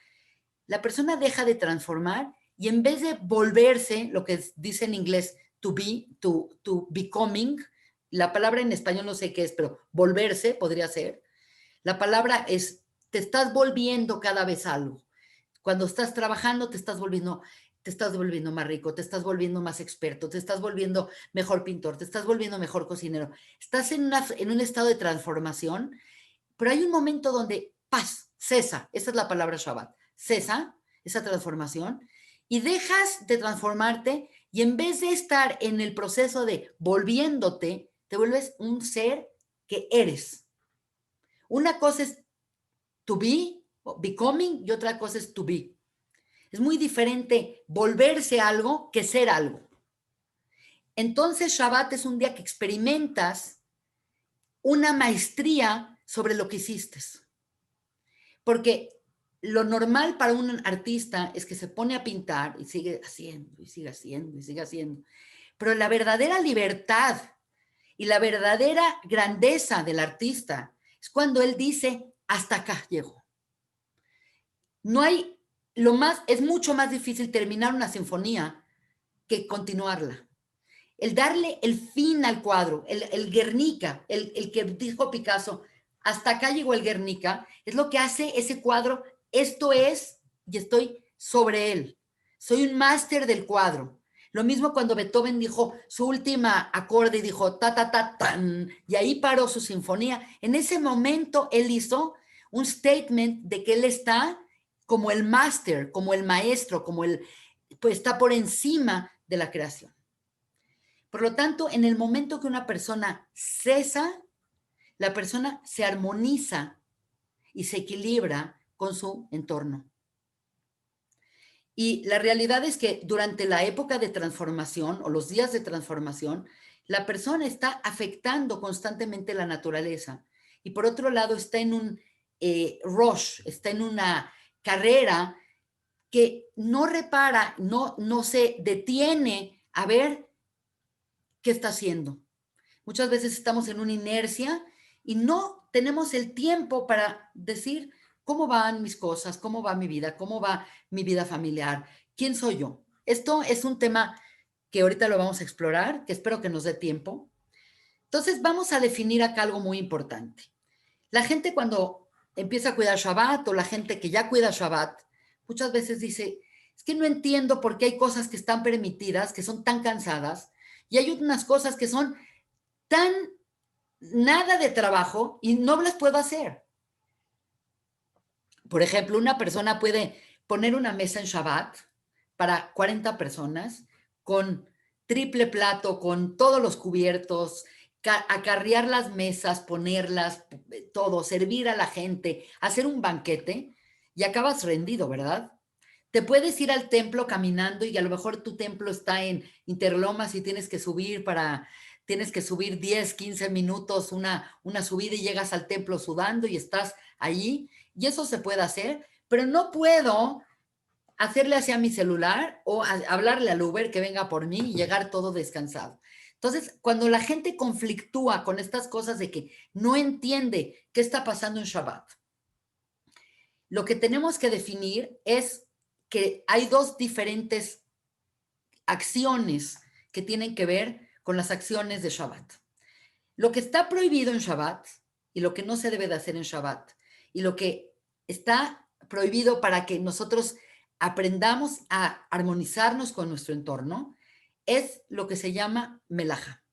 la persona deja de transformar y en vez de volverse, lo que dice en inglés, to becoming, la palabra en español no sé qué es, pero volverse podría ser. La palabra es, te estás volviendo cada vez algo. Cuando estás trabajando, te estás volviendo más rico, te estás volviendo más experto, te estás volviendo mejor pintor, te estás volviendo mejor cocinero. Estás en un estado de transformación, pero hay un momento donde, paz, cesa, esa es la palabra Shabbat, cesa esa transformación y dejas de transformarte y en vez de estar en el proceso de volviéndote, te vuelves un ser que eres. Una cosa es to be, becoming, y otra cosa es to be. Es muy diferente volverse algo que ser algo. Entonces, Shabbat es un día que experimentas una maestría sobre lo que hiciste. Porque lo normal para un artista es que se pone a pintar y sigue haciendo, y sigue haciendo, y sigue haciendo. Pero la verdadera libertad y la verdadera grandeza del artista es cuando él dice, hasta acá llego. No hay, es mucho más difícil terminar una sinfonía que continuarla. El darle el fin al cuadro, el Guernica, el que dijo Picasso, hasta acá llegó el Guernica, es lo que hace ese cuadro, esto es, y estoy sobre él. Soy un máster del cuadro. Lo mismo cuando Beethoven dijo su última acorde y dijo ta, ta, ta, tan, y ahí paró su sinfonía. En ese momento él hizo un statement de que él está como el máster, como el maestro, pues está por encima de la creación. Por lo tanto, en el momento que una persona cesa, la persona se armoniza y se equilibra con su entorno. Y la realidad es que durante la época de transformación o los días de transformación, la persona está afectando constantemente la naturaleza. Y por otro lado, está en un rush, está en una carrera que no repara, no se detiene a ver qué está haciendo. Muchas veces estamos en una inercia y no tenemos el tiempo para decir cómo van mis cosas, cómo va mi vida, cómo va mi vida familiar, quién soy yo. Esto es un tema que ahorita lo vamos a explorar, que espero que nos dé tiempo. Entonces vamos a definir acá algo muy importante. La gente cuando empieza a cuidar Shabbat o la gente que ya cuida Shabbat, muchas veces dice, es que no entiendo por qué hay cosas que están permitidas, que son tan cansadas, y hay unas cosas que son tan nada de trabajo y no las puedo hacer. Por ejemplo, una persona puede poner una mesa en Shabbat para 40 personas con triple plato, con todos los cubiertos, acarrear las mesas, ponerlas, todo, servir a la gente, hacer un banquete y acabas rendido, ¿verdad? Te puedes ir al templo caminando y a lo mejor tu templo está en Interlomas y tienes que subir 10, 15 minutos una subida y llegas al templo sudando y estás allí. Y eso se puede hacer, pero no puedo hacerle hacia mi celular o hablarle al Uber que venga por mí y llegar todo descansado. Entonces, cuando la gente conflictúa con estas cosas de que no entiende qué está pasando en Shabbat, lo que tenemos que definir es que hay dos diferentes acciones que tienen que ver con las acciones de Shabbat. Lo que está prohibido en Shabbat y lo que no se debe de hacer en Shabbat y lo que está prohibido para que nosotros aprendamos a armonizarnos con nuestro entorno es lo que se llama melajá.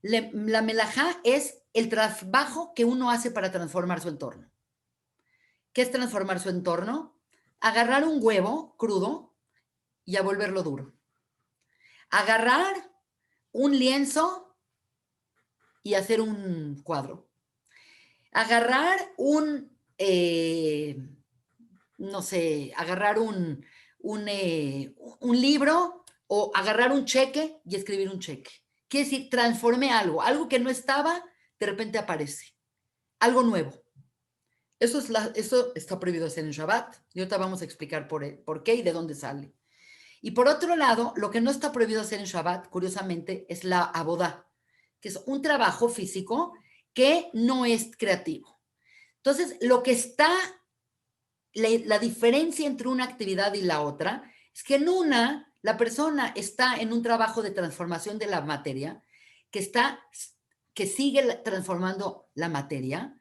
La melajá es el trabajo que uno hace para transformar su entorno. ¿Qué es transformar su entorno? Agarrar un huevo crudo y a volverlo duro. Agarrar un lienzo y hacer un cuadro. Agarrar no sé, agarrar un libro o agarrar un cheque y escribir un cheque. Quiere decir, transformé algo que no estaba, de repente aparece. Algo nuevo. Eso está prohibido hacer en Shabbat. Y ahorita vamos a explicar por qué y de dónde sale. Y por otro lado, lo que no está prohibido hacer en Shabbat, curiosamente, es la abodá, que es un trabajo físico que no es creativo. Entonces, lo que está, la diferencia entre una actividad y la otra, es que en una, la persona está en un trabajo de transformación de la materia, que sigue transformando la materia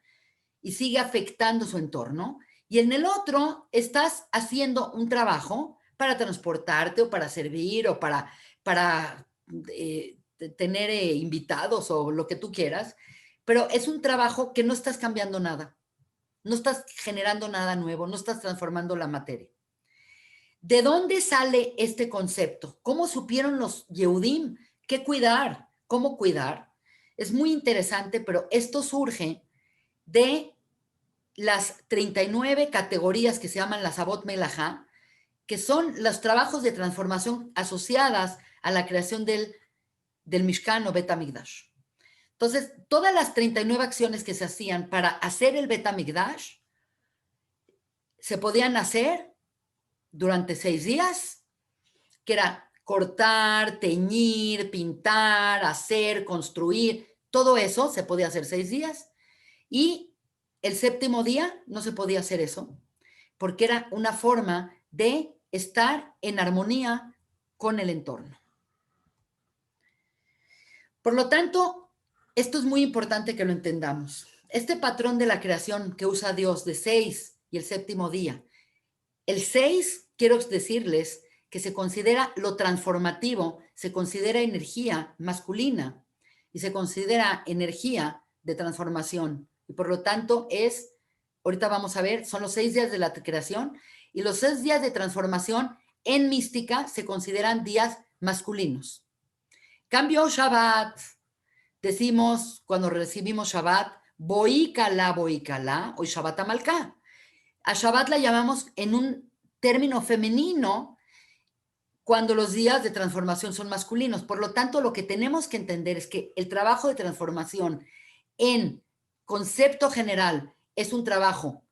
y sigue afectando su entorno, y en el otro estás haciendo un trabajo para transportarte o para servir o para tener invitados o lo que tú quieras, pero es un trabajo que no estás cambiando nada, no estás generando nada nuevo, no estás transformando la materia. ¿De dónde sale este concepto? ¿Cómo supieron los Yehudim qué cuidar? ¿Cómo cuidar? Es muy interesante, pero esto surge de las 39 categorías que se llaman las Avot Melajá, que son los trabajos de transformación asociadas a la creación del Mishkan o Bet HaMikdash. Entonces, todas las 39 acciones que se hacían para hacer el Bet HaMikdash se podían hacer durante 6 días, que era cortar, teñir, pintar, hacer, construir, todo eso se podía hacer 6 días. Y el séptimo día no se podía hacer eso, porque era una forma de estar en armonía con el entorno. Por lo tanto, esto es muy importante que lo entendamos. Este patrón de la creación que usa Dios de 6 y el séptimo día. El 6, quiero decirles que se considera lo transformativo, se considera energía masculina y se considera energía de transformación. Y por lo tanto ahorita vamos a ver, son los 6 días de la creación y los 6 días de transformación en mística se consideran días masculinos. Cambio Shabbat, decimos cuando recibimos Shabbat, Boí Kalá, hoy Shabbat Amalcá. A Shabbat la llamamos en un término femenino cuando los días de transformación son masculinos. Por lo tanto, lo que tenemos que entender es que el trabajo de transformación en concepto general es un trabajo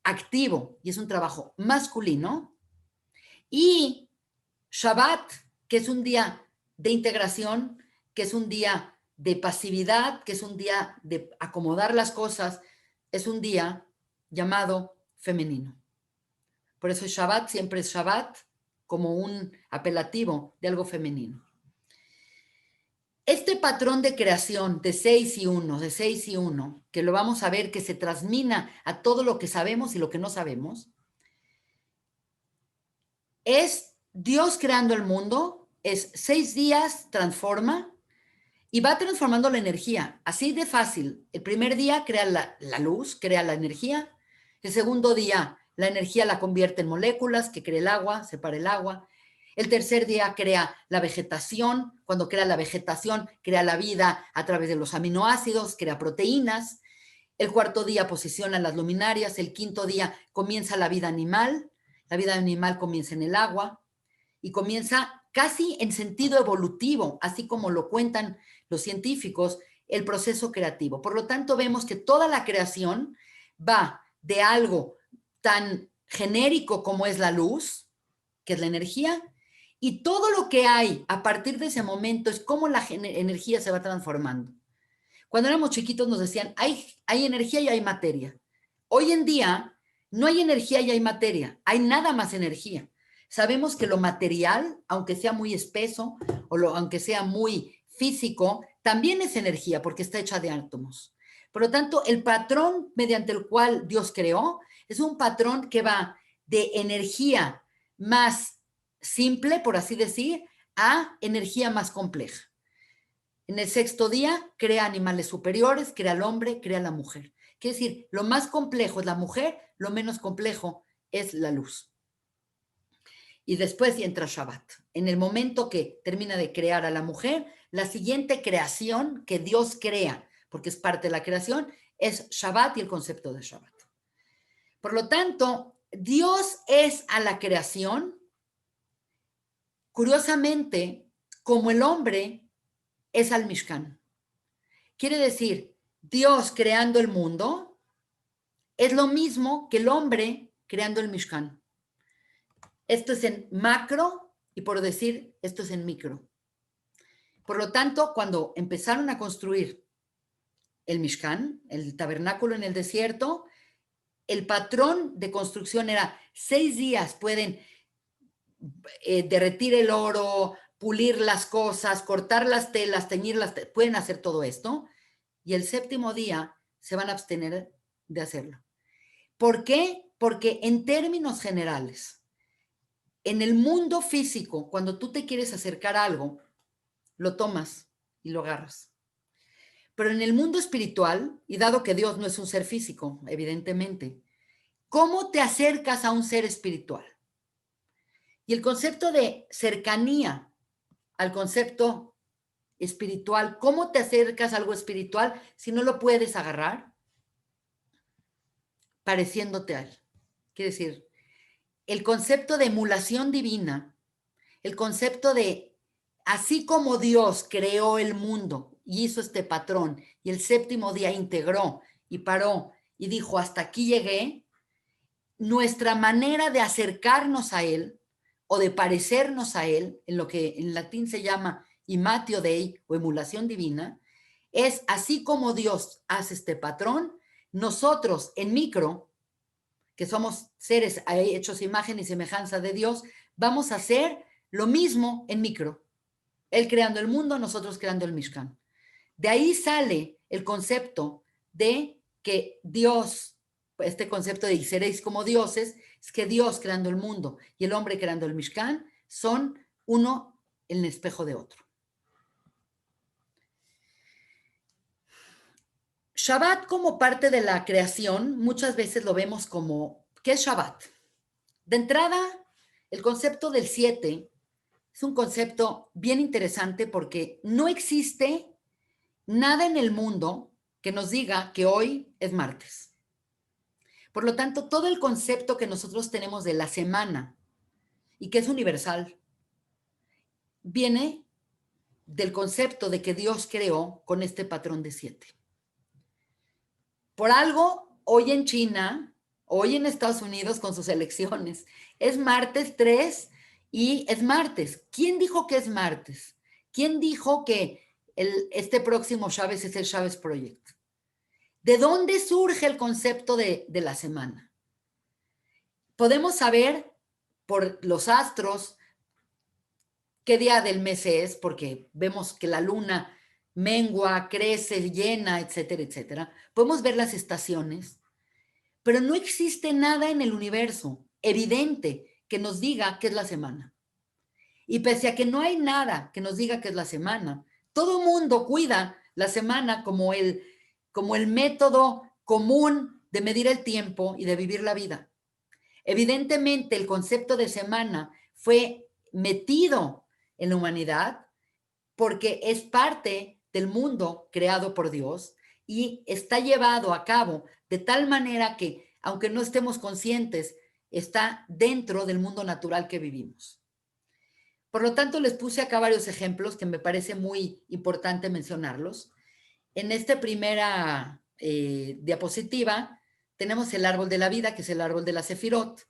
activo y es un trabajo masculino. Y Shabbat, que es un día de integración, que es un día de pasividad, que es un día de acomodar las cosas, es un día llamado femenino. Por eso Shabbat siempre es Shabbat como un apelativo de algo femenino. Este patrón de creación de 6 y 1, de 6 y 1, que lo vamos a ver que se transmina a todo lo que sabemos y lo que no sabemos, es Dios creando el mundo, es 6 días, transforma y va transformando la energía, así de fácil. El primer día crea la luz, crea la energía. El segundo día la energía la convierte en moléculas, que crea el agua, separa el agua. El tercer día crea la vegetación. Cuando crea la vegetación, crea la vida a través de los aminoácidos, crea proteínas. El cuarto día posiciona las luminarias. El quinto día comienza la vida animal. La vida animal comienza en el agua y comienza casi en sentido evolutivo, así como lo cuentan los científicos, el proceso creativo. Por lo tanto, vemos que toda la creación va de algo tan genérico como es la luz, que es la energía, y todo lo que hay a partir de ese momento es cómo la energía se va transformando. Cuando éramos chiquitos nos decían, hay energía y hay materia. Hoy en día No hay energía y hay materia, hay nada más energía. Sabemos que lo material, aunque sea muy espeso aunque sea muy físico, también es energía porque está hecha de átomos. Por lo tanto, el patrón mediante el cual Dios creó es un patrón que va de energía más simple, por así decir, a energía más compleja. En el sexto día crea animales superiores, crea al hombre, crea a la mujer. Quiere decir, lo más complejo es la mujer, lo menos complejo es la luz. Y después entra Shabbat. En el momento que termina de crear a la mujer, la siguiente creación que Dios crea, porque es parte de la creación, es Shabbat y el concepto de Shabbat. Por lo tanto, Dios es a la creación, curiosamente, como el hombre es al Mishkan. Quiere decir, Dios creando el mundo es lo mismo que el hombre creando el Mishkan. Esto es en macro y por decir, esto es en micro. Por lo tanto, cuando empezaron a construir el Mishkan, el tabernáculo en el desierto, el patrón de construcción era 6 días pueden derretir el oro, pulir las cosas, cortar las telas, teñir las telas, pueden hacer todo esto. Y el séptimo día se van a abstener de hacerlo. ¿Por qué? Porque en términos generales, en el mundo físico, cuando tú te quieres acercar a algo, lo tomas y lo agarras. Pero en el mundo espiritual, y dado que Dios no es un ser físico, evidentemente, ¿cómo te acercas a un ser espiritual? Y el concepto de cercanía al concepto espiritual, ¿cómo te acercas a algo espiritual si no lo puedes agarrar? Pareciéndote a él. Quiere decir, el concepto de emulación divina, el concepto de así como Dios creó el mundo y hizo este patrón y el séptimo día integró y paró y dijo hasta aquí llegué, nuestra manera de acercarnos a él o de parecernos a él, en lo que en latín se llama imatio Dei o emulación divina, es así como Dios hace este patrón, nosotros en micro, que somos seres hechos imagen y semejanza de Dios, vamos a hacer lo mismo en micro. Él creando el mundo, nosotros creando el Mishkan. De ahí sale el concepto de que Dios, este concepto de y seréis como dioses, es que Dios creando el mundo y el hombre creando el Mishkan son uno en el espejo de otro. Shabbat como parte de la creación, muchas veces lo vemos como, ¿qué es Shabbat? De entrada, el concepto del 7 es un concepto bien interesante porque no existe nada en el mundo que nos diga que hoy es martes. Por lo tanto, todo el concepto que nosotros tenemos de la semana y que es universal, viene del concepto de que Dios creó con este patrón de 7. Por algo, hoy en China, hoy en Estados Unidos con sus elecciones, es martes 3 y es martes. ¿Quién dijo que es martes? ¿Quién dijo que este próximo Chávez es el Chávez Project? ¿De dónde surge el concepto de la semana? Podemos saber por los astros qué día del mes es, porque vemos que la luna mengua, crece, llena, etcétera, etcétera. Podemos ver las estaciones, pero no existe nada en el universo evidente que nos diga qué es la semana. Y pese a que no hay nada que nos diga qué es la semana, todo el mundo cuida la semana como el método común de medir el tiempo y de vivir la vida. Evidentemente, el concepto de semana fue metido en la humanidad porque es parte del mundo creado por Dios y está llevado a cabo de tal manera que, aunque no estemos conscientes, está dentro del mundo natural que vivimos. Por lo tanto, les puse acá varios ejemplos que me parece muy importante mencionarlos. En esta primera diapositiva tenemos el árbol de la vida, que es el árbol de la Sefirot.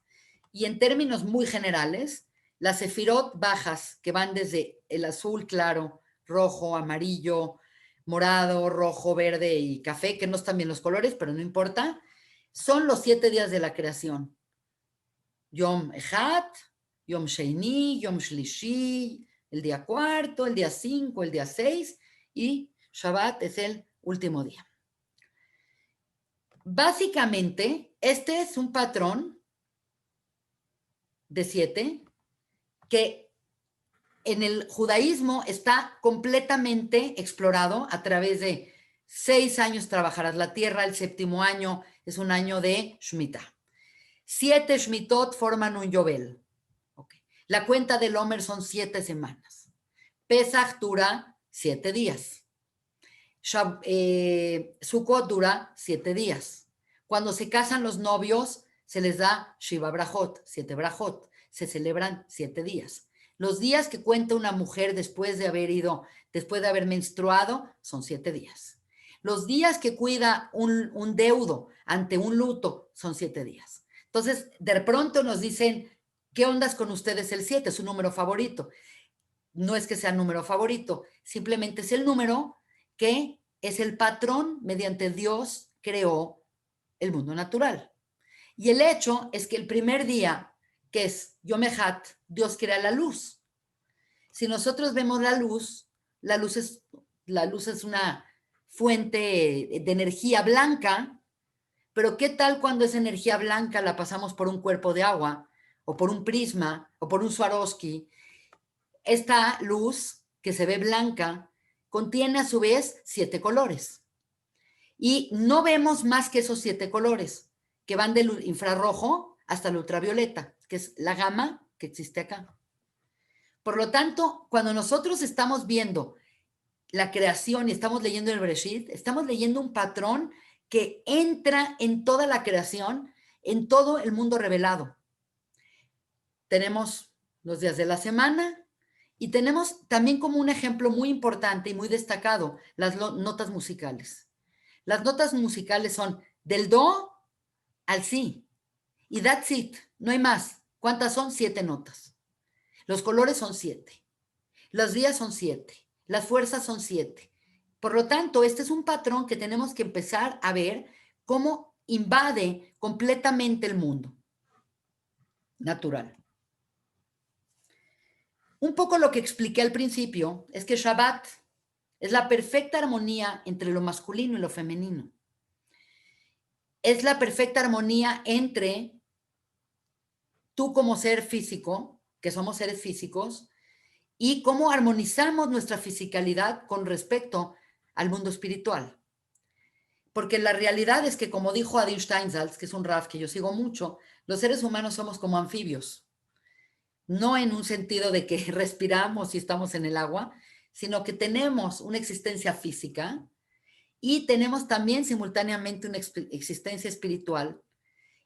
Y en términos muy generales, las Sefirot bajas, que van desde el azul claro, rojo, amarillo, morado, rojo, verde y café, que no están bien los colores, pero no importa, son los 7 días de la creación. Yom Echad, Yom Sheini, Yom Shlishi, el día cuarto, el día 5, el día 6 y Shabbat es el último día. Básicamente, este es un patrón de 7 que en el judaísmo está completamente explorado a través de 6 años trabajarás la tierra, el 7º año es un año de Shemitah. 7 Shmitot forman un Yobel. Okay. La cuenta del Omer son 7 semanas. Pesach dura 7 días. Sukkot dura 7 días. Cuando se casan los novios, se les da Shiva Brajot, 7 Brajot. Se celebran 7 días. Los días que cuenta una mujer después de haber menstruado, son 7 días. Los días que cuida un deudo ante un luto, son 7 días. Entonces, de pronto nos dicen, ¿qué ondas con ustedes el 7? Es su número favorito. No es que sea número favorito, simplemente es el número que es el patrón mediante Dios creó el mundo natural. Y el hecho es que el primer día, que es Yom Echad, Dios crea la luz. Si nosotros vemos la luz es una fuente de energía blanca, pero ¿qué tal cuando esa energía blanca la pasamos por un cuerpo de agua, o por un prisma, o por un Swarovski? Esta luz que se ve blanca contiene a su vez 7 colores. Y no vemos más que esos 7 colores, que van del infrarrojo hasta el ultravioleta, que es la gama que existe acá. Por lo tanto, cuando nosotros estamos viendo la creación y estamos leyendo el Bereshit, estamos leyendo un patrón que entra en toda la creación, en todo el mundo revelado. Tenemos los días de la semana y tenemos también como un ejemplo muy importante y muy destacado las notas musicales. Las notas musicales son del do al si y that's it, no hay más. ¿Cuántas son? 7 notas. Los colores son 7, los días son 7, las fuerzas son 7. Por lo tanto, este es un patrón que tenemos que empezar a ver cómo invade completamente el mundo natural. Un poco lo que expliqué al principio es que Shabbat es la perfecta armonía entre lo masculino y lo femenino. Es la perfecta armonía entre tú como ser físico, que somos seres físicos, y cómo armonizamos nuestra fisicalidad con respecto al mundo espiritual. Porque la realidad es que, como dijo Adin Steinsaltz, que es un Rav que yo sigo mucho, los seres humanos somos como anfibios. No en un sentido de que respiramos y estamos en el agua, sino que tenemos una existencia física y tenemos también simultáneamente una existencia espiritual.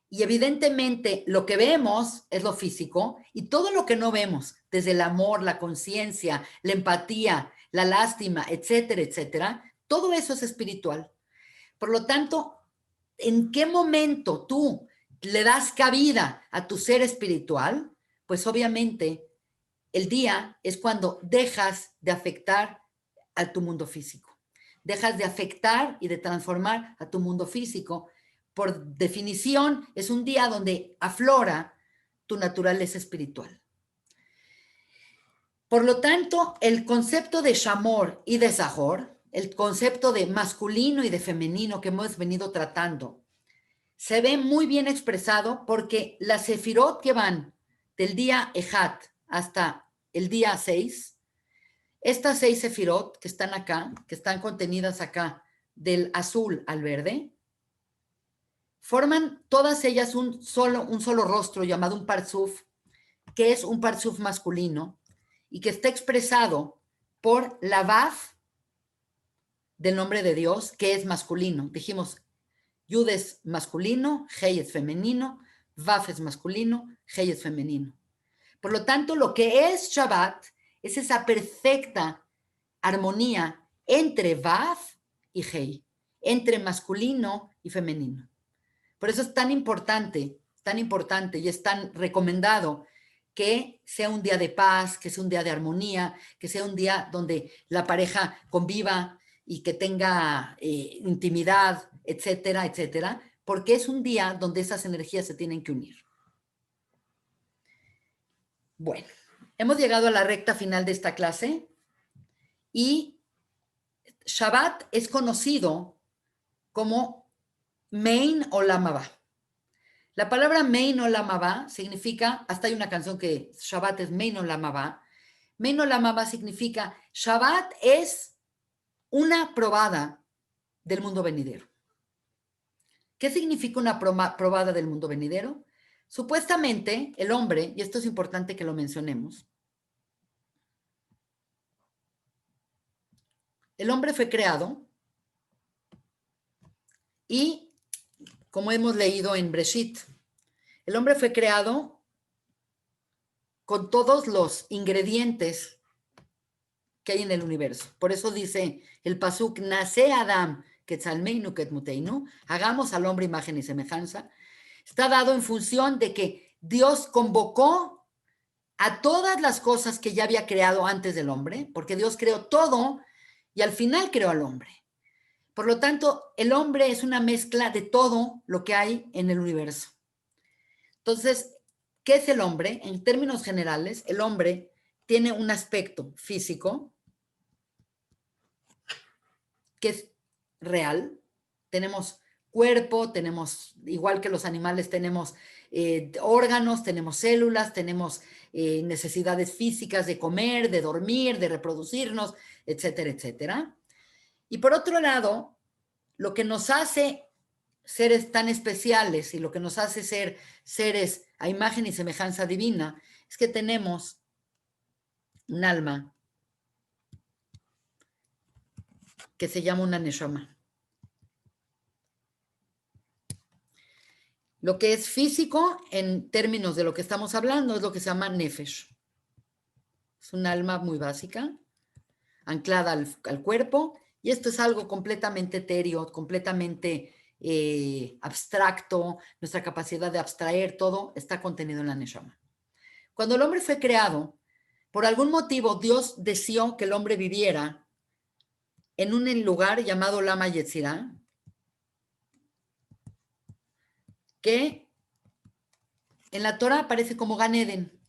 Y evidentemente lo que vemos es lo físico y todo lo que no vemos, desde el amor, la conciencia, la empatía, la lástima, etcétera, etcétera, todo eso es espiritual. Por lo tanto, ¿en qué momento tú le das cabida a tu ser espiritual? Pues obviamente el día es cuando dejas de afectar a tu mundo físico. Dejas de afectar y de transformar a tu mundo físico. Por definición, es un día donde aflora tu naturaleza espiritual. Por lo tanto, el concepto de Shamor y de Zahor, el concepto de masculino y de femenino que hemos venido tratando, se ve muy bien expresado porque las sefirot que van del día Ejat hasta el día 6, estas 6 sefirot que están acá, que están contenidas acá, del azul al verde, forman todas ellas un solo rostro llamado un parzuf, que es un parzuf masculino y que está expresado por la Vav del nombre de Dios, que es masculino. Dijimos, Yud es masculino, Hei es femenino, Vav es masculino, Hei es femenino. Por lo tanto, lo que es Shabbat es esa perfecta armonía entre Vav y Hei, entre masculino y femenino. Por eso es tan importante y es tan recomendado que sea un día de paz, que sea un día de armonía, que sea un día donde la pareja conviva y que tenga intimidad, etcétera, etcétera, porque es un día donde esas energías se tienen que unir. Bueno, hemos llegado a la recta final de esta clase y Shabbat es conocido como Mein Olam Haba. La palabra Mein Olam Haba significa, hasta hay una canción que Shabbat es Mein Olam Haba. Mein Olam Haba significa Shabbat es una probada del mundo venidero. ¿Qué significa una probada del mundo venidero? Supuestamente el hombre, y esto es importante que lo mencionemos, el hombre fue creado y, como hemos leído en Breshit, el hombre fue creado con todos los ingredientes que hay en el universo. Por eso dice el pasuk, nace Adam, Ketzalmeinu Ketmuteinu, hagamos al hombre imagen y semejanza. Está dado en función de que Dios convocó a todas las cosas que ya había creado antes del hombre, porque Dios creó todo y al final creó al hombre. Por lo tanto, el hombre es una mezcla de todo lo que hay en el universo. Entonces, ¿qué es el hombre? En términos generales, el hombre tiene un aspecto físico que es real. Tenemos cuerpo, tenemos, igual que los animales, tenemos órganos, tenemos células, tenemos necesidades físicas de comer, de dormir, de reproducirnos, etcétera, etcétera. Y por otro lado, lo que nos hace seres tan especiales y lo que nos hace ser seres a imagen y semejanza divina es que tenemos un alma que se llama una neshama. Lo que es físico, en términos de lo que estamos hablando, es lo que se llama nefesh. Es un alma muy básica, anclada al cuerpo, y esto es algo completamente etéreo, completamente abstracto. Nuestra capacidad de abstraer todo está contenido en la neshama. Cuando el hombre fue creado, por algún motivo Dios deseó que el hombre viviera en un lugar llamado Lama Yetzirah, que en la Torah aparece como Gan Eden.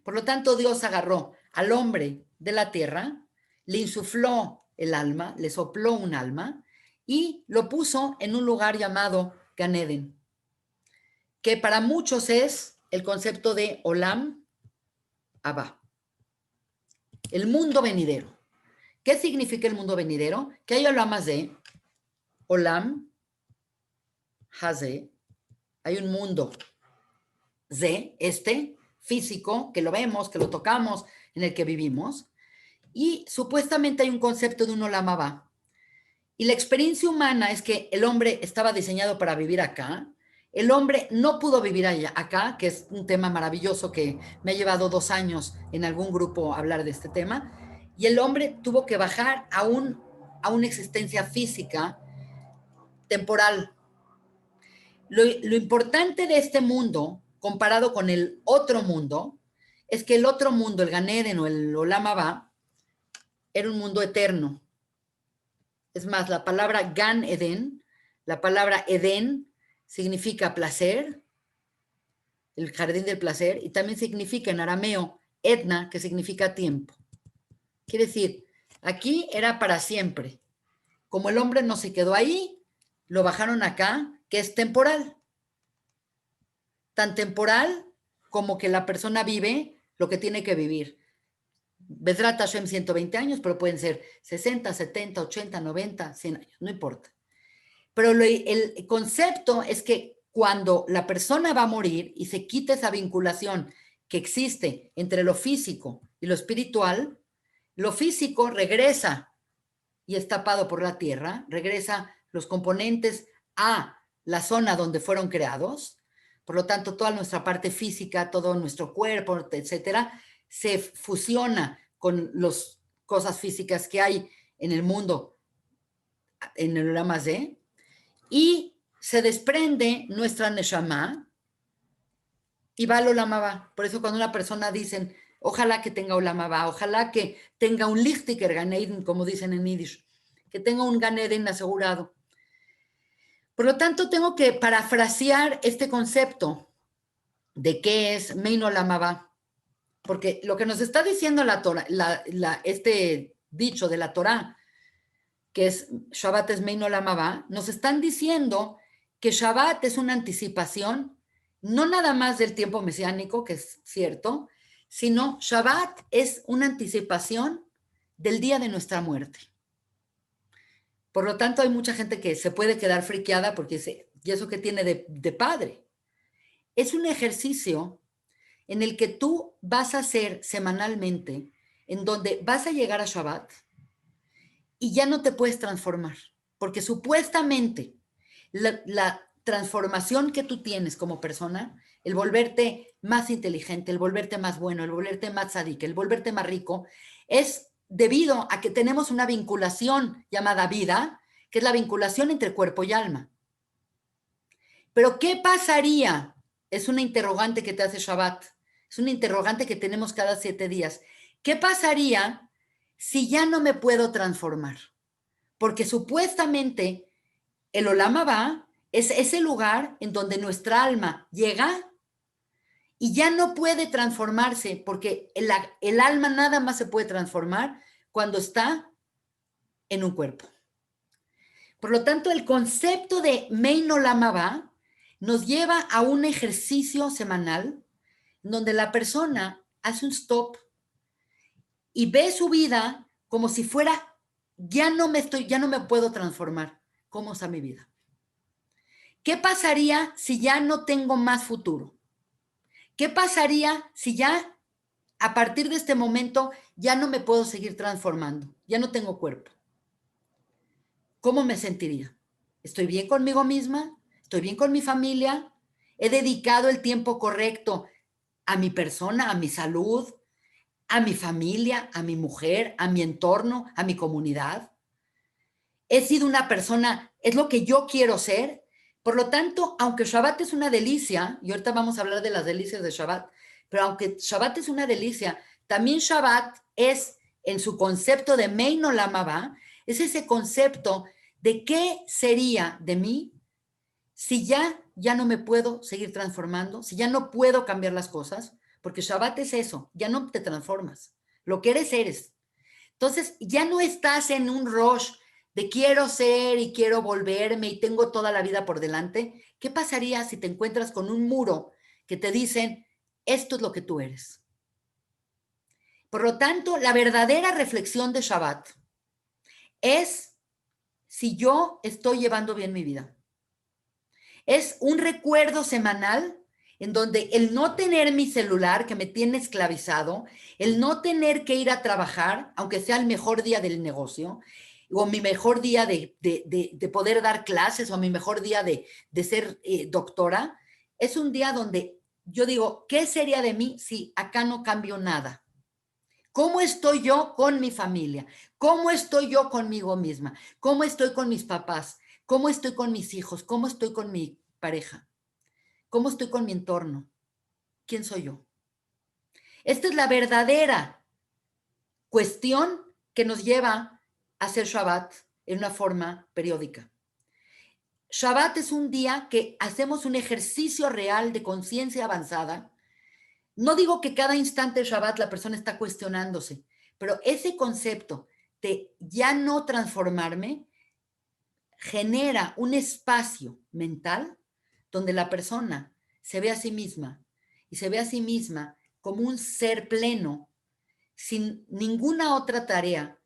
Por lo tanto, Dios agarró al hombre de la tierra, le insufló el alma, le sopló un alma y lo puso en un lugar llamado Gan Eden, que para muchos es el concepto de Olam Haba, el mundo venidero. ¿Qué significa el mundo venidero? Que hay Olam de Olam Hazé, hay un mundo de físico, que lo vemos, que lo tocamos, en el que vivimos, y supuestamente hay un concepto de un Olam Haba. Y la experiencia humana es que el hombre estaba diseñado para vivir acá, el hombre no pudo vivir allá, acá, que es un tema maravilloso que me ha llevado 2 años en algún grupo hablar de este tema, y el hombre tuvo que bajar a una existencia física temporal. Lo importante de este mundo, comparado con el otro mundo, es que el otro mundo, el Gan Eden o el Olam Haba, era un mundo eterno. Es más, la palabra Gan Eden, la palabra Edén, significa placer, el jardín del placer, y también significa en arameo Edna, que significa tiempo. Quiere decir, aquí era para siempre. Como el hombre no se quedó ahí, lo bajaron acá, que es temporal. Tan temporal como que la persona vive lo que tiene que vivir. Bezrat Hashem 120 años, pero pueden ser 60, 70, 80, 90, 100 años, no importa. Pero el concepto es que cuando la persona va a morir y se quita esa vinculación que existe entre lo físico y lo espiritual, lo físico regresa y es tapado por la tierra, regresa los componentes a la zona donde fueron creados. Por lo tanto, toda nuestra parte física, todo nuestro cuerpo, etcétera, se fusiona con las cosas físicas que hay en el mundo, en el Olam Hazé, y se desprende nuestra Neshama y va al Olam Haba. Por eso cuando una persona dicen, ojalá que tenga Olam Haba, ojalá que tenga un Lichtiker Gan Eden, como dicen en Yiddish, que tenga un Gan Eden asegurado. Por lo tanto, tengo que parafrasear este concepto de qué es Mein Olam Haba, porque lo que nos está diciendo la Torah, este dicho de la Torah, que es Shabbat es Mein Olam Haba, nos están diciendo que Shabbat es una anticipación, no nada más del tiempo mesiánico, que es cierto, sino Shabbat es una anticipación del día de nuestra muerte. Por lo tanto, hay mucha gente que se puede quedar friqueada porque dice, ¿y eso qué tiene de padre? Es un ejercicio en el que tú vas a hacer semanalmente, en donde vas a llegar a Shabbat y ya no te puedes transformar, porque supuestamente la transformación que tú tienes como persona, el volverte más inteligente, el volverte más bueno, el volverte más tzadik, el volverte más rico, es debido a que tenemos una vinculación llamada vida, que es la vinculación entre cuerpo y alma. Pero ¿qué pasaría? Es una interrogante que te hace Shabbat. Es una interrogante que tenemos cada 7 días. ¿Qué pasaría si ya no me puedo transformar? Porque supuestamente el Olam Haba es ese lugar en donde nuestra alma llega y ya no puede transformarse, porque el alma nada más se puede transformar cuando está en un cuerpo. Por lo tanto, el concepto de Mein Olam Haba nos lleva a un ejercicio semanal donde la persona hace un stop y ve su vida como si fuera, ya no me puedo transformar. ¿Cómo está mi vida? ¿Qué pasaría si ya no tengo más futuro? ¿Qué pasaría si ya a partir de este momento ya no me puedo seguir transformando? Ya no tengo cuerpo. ¿Cómo me sentiría? ¿Estoy bien conmigo misma? ¿Estoy bien con mi familia? ¿He dedicado el tiempo correcto a mi persona, a mi salud, a mi familia, a mi mujer, a mi entorno, a mi comunidad? ¿He sido una persona, es lo que yo quiero ser? Por lo tanto, aunque Shabbat es una delicia, y ahorita vamos a hablar de las delicias de Shabbat, pero aunque Shabbat es una delicia, también Shabbat es, en su concepto de Mein Olam Haba, es ese concepto de qué sería de mí si ya no me puedo seguir transformando, si ya no puedo cambiar las cosas, porque Shabbat es eso, ya no te transformas, lo que eres. Entonces, ya no estás en un rush de quiero ser y quiero volverme y tengo toda la vida por delante. ¿Qué pasaría si te encuentras con un muro que te dicen, esto es lo que tú eres? Por lo tanto, la verdadera reflexión de Shabbat es si yo estoy llevando bien mi vida. Es un recuerdo semanal en donde el no tener mi celular que me tiene esclavizado, el no tener que ir a trabajar, aunque sea el mejor día del negocio, o mi mejor día de poder dar clases, o mi mejor día de ser doctora, es un día donde yo digo, ¿qué sería de mí si acá no cambio nada? ¿Cómo estoy yo con mi familia? ¿Cómo estoy yo conmigo misma? ¿Cómo estoy con mis papás? ¿Cómo estoy con mis hijos? ¿Cómo estoy con mi pareja? ¿Cómo estoy con mi entorno? ¿Quién soy yo? Esta es la verdadera cuestión que nos lleva a hacer Shabbat en una forma periódica. Shabbat es un día que hacemos un ejercicio real de conciencia avanzada. No digo que cada instante de Shabbat la persona está cuestionándose, pero ese concepto de ya no transformarme genera un espacio mental donde la persona se ve a sí misma y se ve a sí misma como un ser pleno sin ninguna otra tarea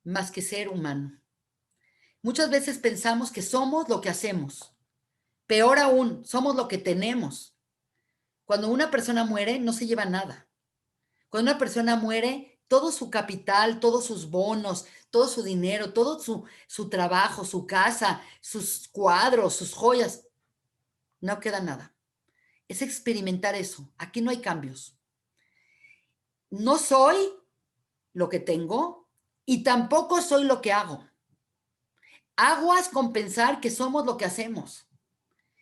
más que ser humano. Muchas veces pensamos que somos lo que hacemos. Peor aún, somos lo que tenemos. Cuando una persona muere, no se lleva nada. Cuando una persona muere, todo su capital, todos sus bonos, todo su dinero, todo su trabajo, su casa, sus cuadros, sus joyas, no queda nada. Es experimentar eso. Aquí no hay cambios. No soy lo que tengo y tampoco soy lo que hago. Aguas con pensar que somos lo que hacemos.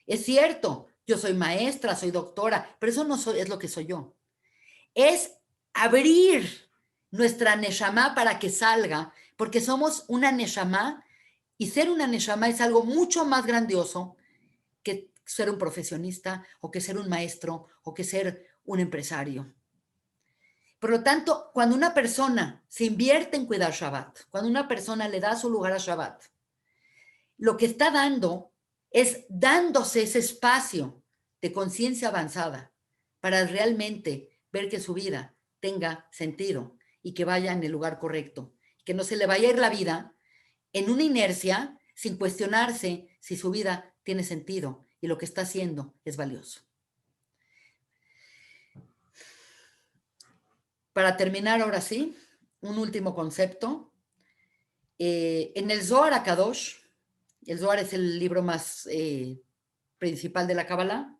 Es cierto, yo soy maestra, soy doctora, pero eso no es lo que soy yo. Es abrir nuestra neshama para que salga, porque somos una neshama Y ser una Neshama es algo mucho más grandioso que ser un profesionista o que ser un maestro o que ser un empresario. Por lo tanto, cuando una persona se invierte en cuidar Shabbat, cuando una persona le da su lugar a Shabbat, lo que está dando es dándose ese espacio de conciencia avanzada para realmente ver que su vida tenga sentido y que vaya en el lugar correcto, que no se le vaya a ir la vida en una inercia sin cuestionarse si su vida tiene sentido y lo que está haciendo es valioso. Para terminar, ahora sí, un último concepto. En el Zohar HaKadosh, el Zohar es el libro más principal de la Kabbalah,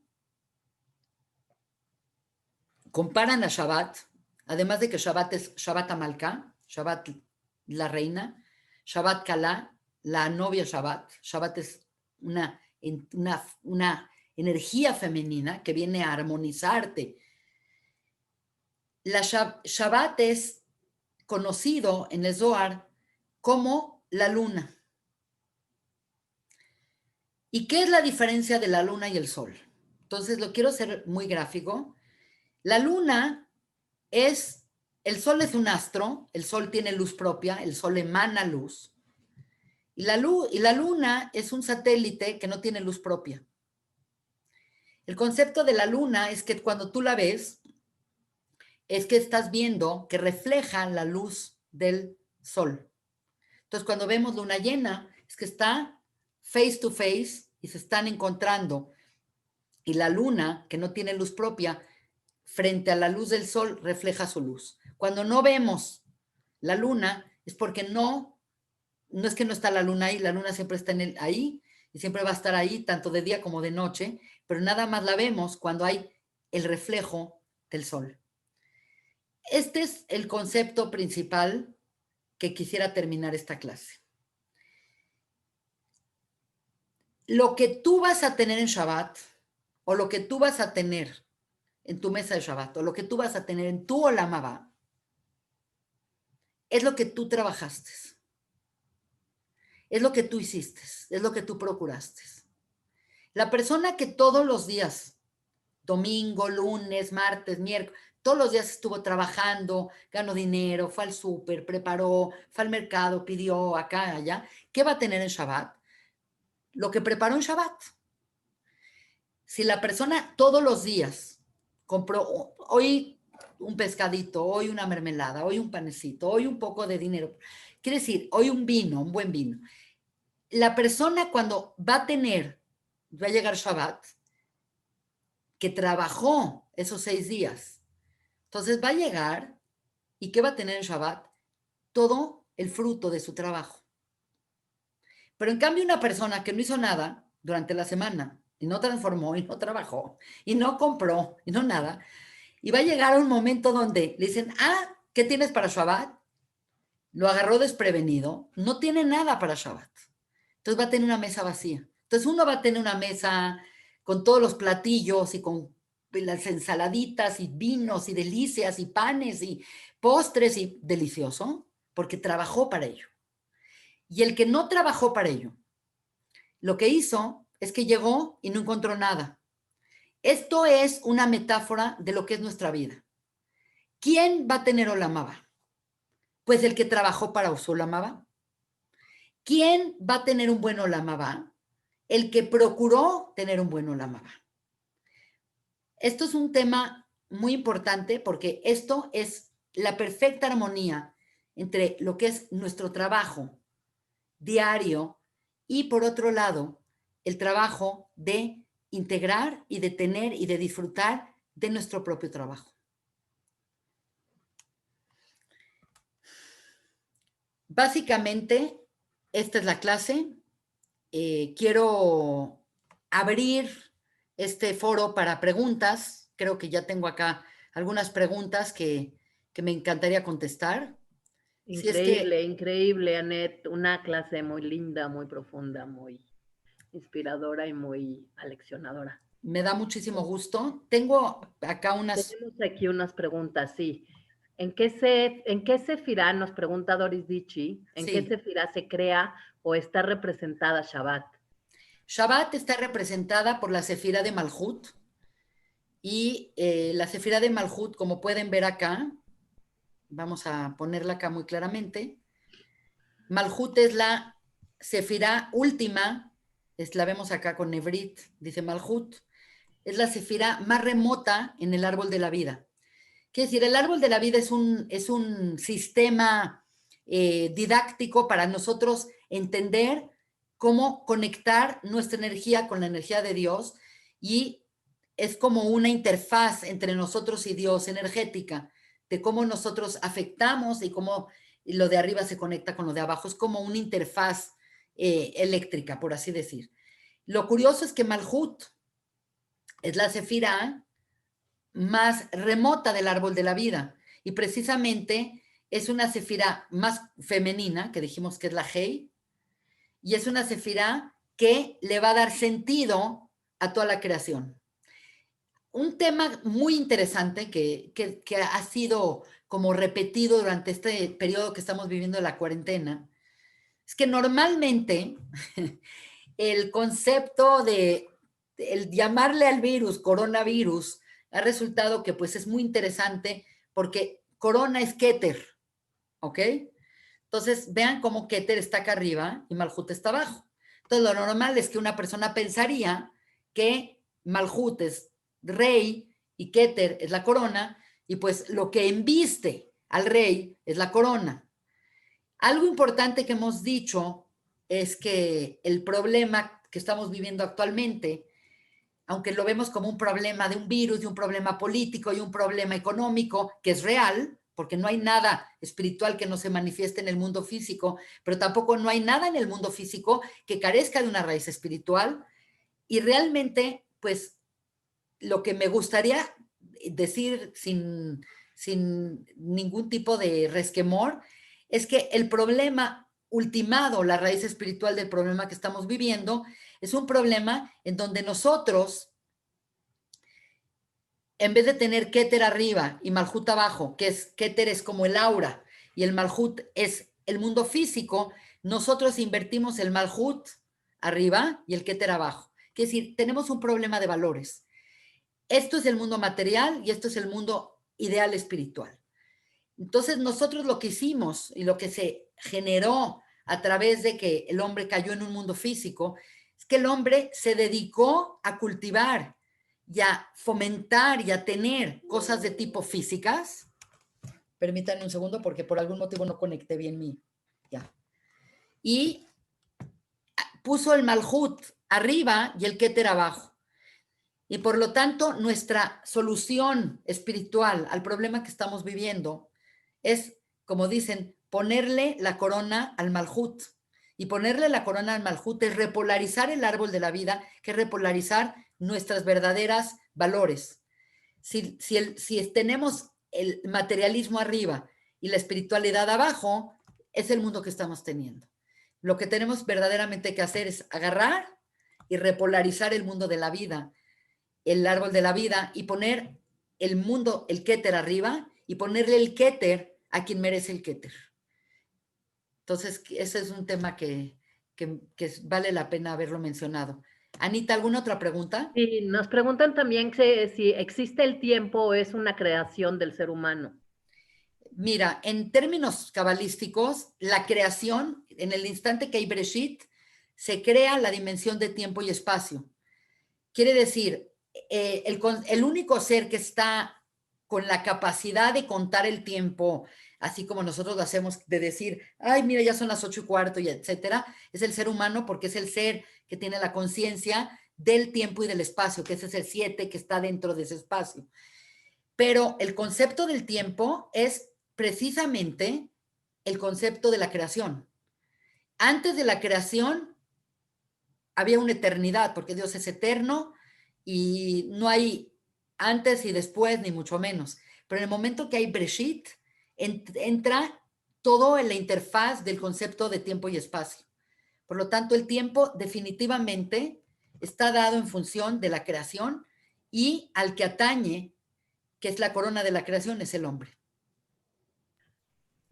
comparan a Shabbat, además de que Shabbat es Shabbat Amalcá, Shabbat la reina, Shabbat Kalá, la novia Shabbat. Shabbat es una energía femenina que viene a armonizarte. La Shabbat es conocido en el Zohar como la luna. ¿Y qué es la diferencia de la luna y el sol? Entonces, lo quiero hacer muy gráfico. La luna es, el sol es un astro, el sol tiene luz propia, el sol emana luz. Y la luna es un satélite que no tiene luz propia. El concepto de la luna es que cuando tú la ves, es que estás viendo que refleja la luz del sol. Entonces, cuando vemos luna llena, es que está face to face y se están encontrando. Y la luna, que no tiene luz propia, frente a la luz del sol, refleja su luz. Cuando no vemos la luna, es porque no es que no está la luna ahí, la luna siempre está ahí y siempre va a estar ahí, tanto de día como de noche, pero nada más la vemos cuando hay el reflejo del sol. Este es el concepto principal que quisiera terminar esta clase. Lo que tú vas a tener en Shabbat, o lo que tú vas a tener en tu mesa de Shabbat, o lo que tú vas a tener en tu Olam Haba, es lo que tú trabajaste, es lo que tú hiciste, es lo que tú procuraste. La persona que todos los días, domingo, lunes, martes, miércoles, todos los días estuvo trabajando, ganó dinero, fue al súper, preparó, fue al mercado, pidió acá, allá, ¿qué va a tener en Shabbat? Lo que preparó en Shabbat. Si la persona todos los días compró hoy un pescadito, hoy una mermelada, hoy un panecito, hoy un poco de dinero, quiere decir, hoy un vino, un buen vino. La persona cuando va a llegar Shabbat, que trabajó esos 6 días, entonces va a llegar y ¿qué va a tener en Shabbat? Todo el fruto de su trabajo. Pero en cambio una persona que no hizo nada durante la semana y no transformó y no trabajó y no compró y no nada, y va a llegar un momento donde le dicen, ¿qué tienes para Shabbat? Lo agarró desprevenido, no tiene nada para Shabbat. Entonces va a tener una mesa vacía. Entonces uno va a tener una mesa con todos los platillos y con las ensaladitas y vinos y delicias y panes y postres y delicioso, porque trabajó para ello. Y el que no trabajó para ello, lo que hizo es que llegó y no encontró nada. Esto es una metáfora de lo que es nuestra vida. ¿Quién va a tener Olam Haba? Pues el que trabajó para su Olam Haba. ¿Quién va a tener un buen Olam Haba? El que procuró tener un buen Olam Haba. Esto es un tema muy importante porque esto es la perfecta armonía entre lo que es nuestro trabajo diario y por otro lado, el trabajo de integrar y de tener y de disfrutar de nuestro propio trabajo. Básicamente, esta es la clase. Quiero abrir este foro para preguntas. Creo que ya tengo acá algunas preguntas que me encantaría contestar. Increíble, increíble, Annette. Una clase muy linda, muy profunda, muy inspiradora y muy aleccionadora. Me da muchísimo gusto. Tengo acá Tenemos aquí unas preguntas, sí. en qué sefirá, nos pregunta Doris Dichi, en qué Sí. sefirá se crea o está representada Shabbat? Shabbat está representada por la Sefira de Malhut y la Sefira de Malhut, como pueden ver acá, vamos a ponerla acá muy claramente. Malhut es la Sefira última, la vemos acá con Nebrit, dice Malhut, es la Sefira más remota en el árbol de la vida. Quiere decir, el árbol de la vida es un sistema didáctico para nosotros entender cómo conectar nuestra energía con la energía de Dios y es como una interfaz entre nosotros y Dios energética, de cómo nosotros afectamos y cómo lo de arriba se conecta con lo de abajo. Es como una interfaz eléctrica, por así decir. Lo curioso es que Malhut es la sefira más remota del árbol de la vida y precisamente es una sefira más femenina, que dijimos que es la Hei, y es una sefira que le va a dar sentido a toda la creación. Un tema muy interesante que ha sido como repetido durante este periodo que estamos viviendo de la cuarentena, es que normalmente el concepto de el llamarle al virus coronavirus ha resultado que pues es muy interesante porque corona es Keter, ¿ok? Entonces vean cómo Keter está acá arriba y Malhut está abajo. Entonces lo normal es que una persona pensaría que Malhut es rey y Keter es la corona y pues lo que embiste al rey es la corona. Algo importante que hemos dicho es que el problema que estamos viviendo actualmente, aunque lo vemos como un problema de un virus, de un problema político y un problema económico, que es real, porque no hay nada espiritual que no se manifieste en el mundo físico, pero tampoco no hay nada en el mundo físico que carezca de una raíz espiritual. Y realmente, pues, lo que me gustaría decir sin ningún tipo de resquemor es que el problema ultimado, la raíz espiritual del problema que estamos viviendo, es un problema en donde nosotros, en vez de tener Keter arriba y Malhut abajo, que es Keter es como el aura y el Malhut es el mundo físico, nosotros invertimos el Malhut arriba y el Keter abajo. Es decir, tenemos un problema de valores. Esto es el mundo material y esto es el mundo ideal espiritual. Entonces nosotros lo que hicimos y lo que se generó a través de que el hombre cayó en un mundo físico, es que el hombre se dedicó a cultivar y a fomentar y a tener cosas de tipo físicas. Permítanme un segundo porque por algún motivo no conecté bien mi... Ya. Y puso el Malhut arriba y el Keter abajo. Y por lo tanto, nuestra solución espiritual al problema que estamos viviendo es, como dicen, ponerle la corona al Malhut. Y ponerle la corona al Malhut es repolarizar el árbol de la vida, que es repolarizar nuestras verdaderas valores. Si tenemos el materialismo arriba y la espiritualidad abajo, es el mundo que estamos teniendo. Lo que tenemos verdaderamente que hacer es agarrar y repolarizar el mundo de la vida, el árbol de la vida, y poner el mundo, el Keter arriba, y ponerle el Keter a quien merece el Keter. Entonces, ese es un tema que vale la pena haberlo mencionado. Anita, ¿alguna otra pregunta? Sí, nos preguntan también si existe el tiempo o es una creación del ser humano. Mira, en términos cabalísticos, la creación, en el instante que hay Bereshit, se crea la dimensión de tiempo y espacio. Quiere decir, el único ser que está con la capacidad de contar el tiempo, así como nosotros lo hacemos, de decir, ay, mira, ya son las 8:15 y etcétera, es el ser humano porque es el ser que tiene la conciencia del tiempo y del espacio, que ese es el 7 que está dentro de ese espacio. Pero el concepto del tiempo es precisamente el concepto de la creación. Antes de la creación había una eternidad, porque Dios es eterno y no hay antes y después, ni mucho menos. Pero en el momento que hay Breshit, entra todo en la interfaz del concepto de tiempo y espacio. Por lo tanto, el tiempo definitivamente está dado en función de la creación y al que atañe, que es la corona de la creación, es el hombre.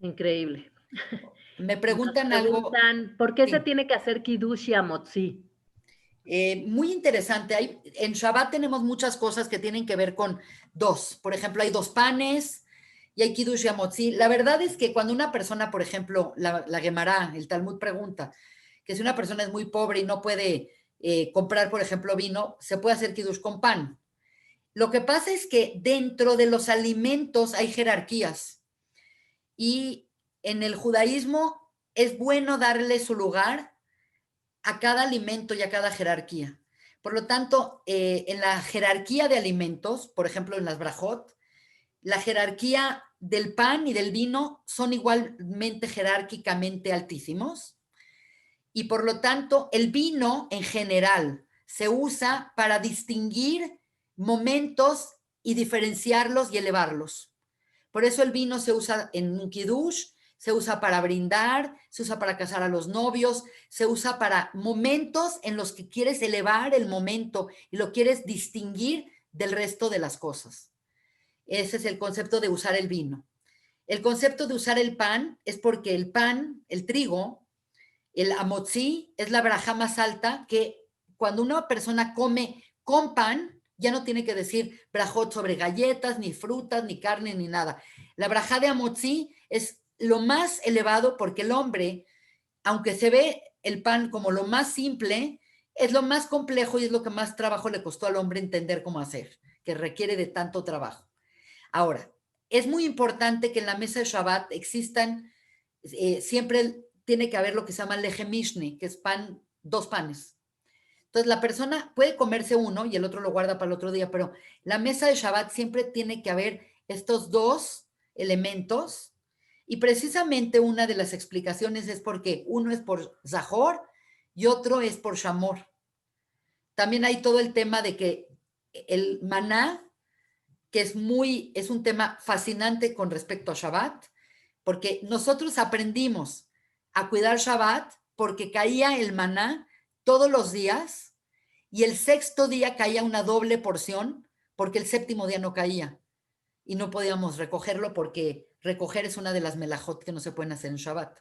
Increíble. Me Nos preguntan algo, preguntan, ¿por qué se sí, tiene que hacer Kiddush y Amotzi? muy interesante. En Shabbat tenemos muchas cosas que tienen que ver con dos. Por ejemplo, hay dos panes y hay Kiddush y Hamotzi. La verdad es que cuando una persona, por ejemplo, la Gemara, el Talmud pregunta que si una persona es muy pobre y no puede comprar, por ejemplo, vino, se puede hacer Kiddush con pan. Lo que pasa es que dentro de los alimentos hay jerarquías y en el judaísmo es bueno darle su lugar a cada alimento y a cada jerarquía. Por lo tanto, en la jerarquía de alimentos, por ejemplo, en las brajot, la jerarquía del pan y del vino son igualmente jerárquicamente altísimos y por lo tanto el vino en general se usa para distinguir momentos y diferenciarlos y elevarlos. Por eso el vino se usa en un kiddush, se usa para brindar, se usa para casar a los novios, se usa para momentos en los que quieres elevar el momento y lo quieres distinguir del resto de las cosas. Ese es el concepto de usar el vino. El concepto de usar el pan es porque el pan, el trigo, el amotzi, es la braja más alta que cuando una persona come con pan, ya no tiene que decir brajot sobre galletas, ni frutas, ni carne, ni nada. La braja de amotzi es lo más elevado porque el hombre, aunque se ve el pan como lo más simple, es lo más complejo y es lo que más trabajo le costó al hombre entender cómo hacer, que requiere de tanto trabajo. Ahora, es muy importante que en la mesa de Shabbat existan, siempre tiene que haber lo que se llama leje mishne, que es pan, dos panes. Entonces, la persona puede comerse uno y el otro lo guarda para el otro día, pero la mesa de Shabbat siempre tiene que haber estos dos elementos y precisamente una de las explicaciones es porque uno es por Zahor y otro es por Shamor. También hay todo el tema de que el maná que es un tema fascinante con respecto a Shabbat, porque nosotros aprendimos a cuidar Shabbat porque caía el maná todos los días y el sexto día caía una doble porción porque el séptimo día no caía y no podíamos recogerlo porque recoger es una de las melajot que no se pueden hacer en Shabbat.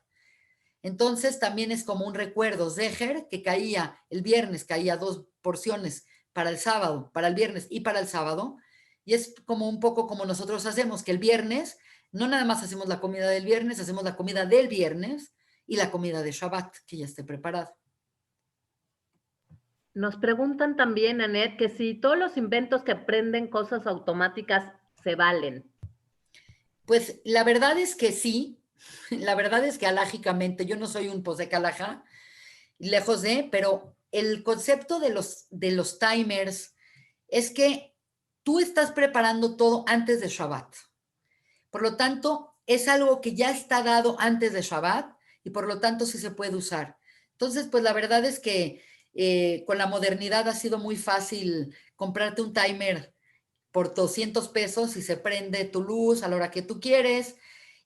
Entonces también es como un recuerdo, Zeher, que caía el viernes, caía dos porciones para el sábado, para el viernes y para el sábado. Y es como un poco como nosotros hacemos, que el viernes no nada más hacemos la comida del viernes, hacemos la comida del viernes y la comida de Shabbat, que ya esté preparada. Nos preguntan también, Anet, que si todos los inventos que aprenden cosas automáticas se valen. Pues la verdad es que sí, la verdad es que alágicamente, yo no soy un posek alajá, lejos de, pero el concepto de los timers es que tú estás preparando todo antes de Shabbat. Por lo tanto, es algo que ya está dado antes de Shabbat y por lo tanto sí se puede usar. Entonces, pues la verdad es que con la modernidad ha sido muy fácil comprarte un timer por 200 pesos y se prende tu luz a la hora que tú quieres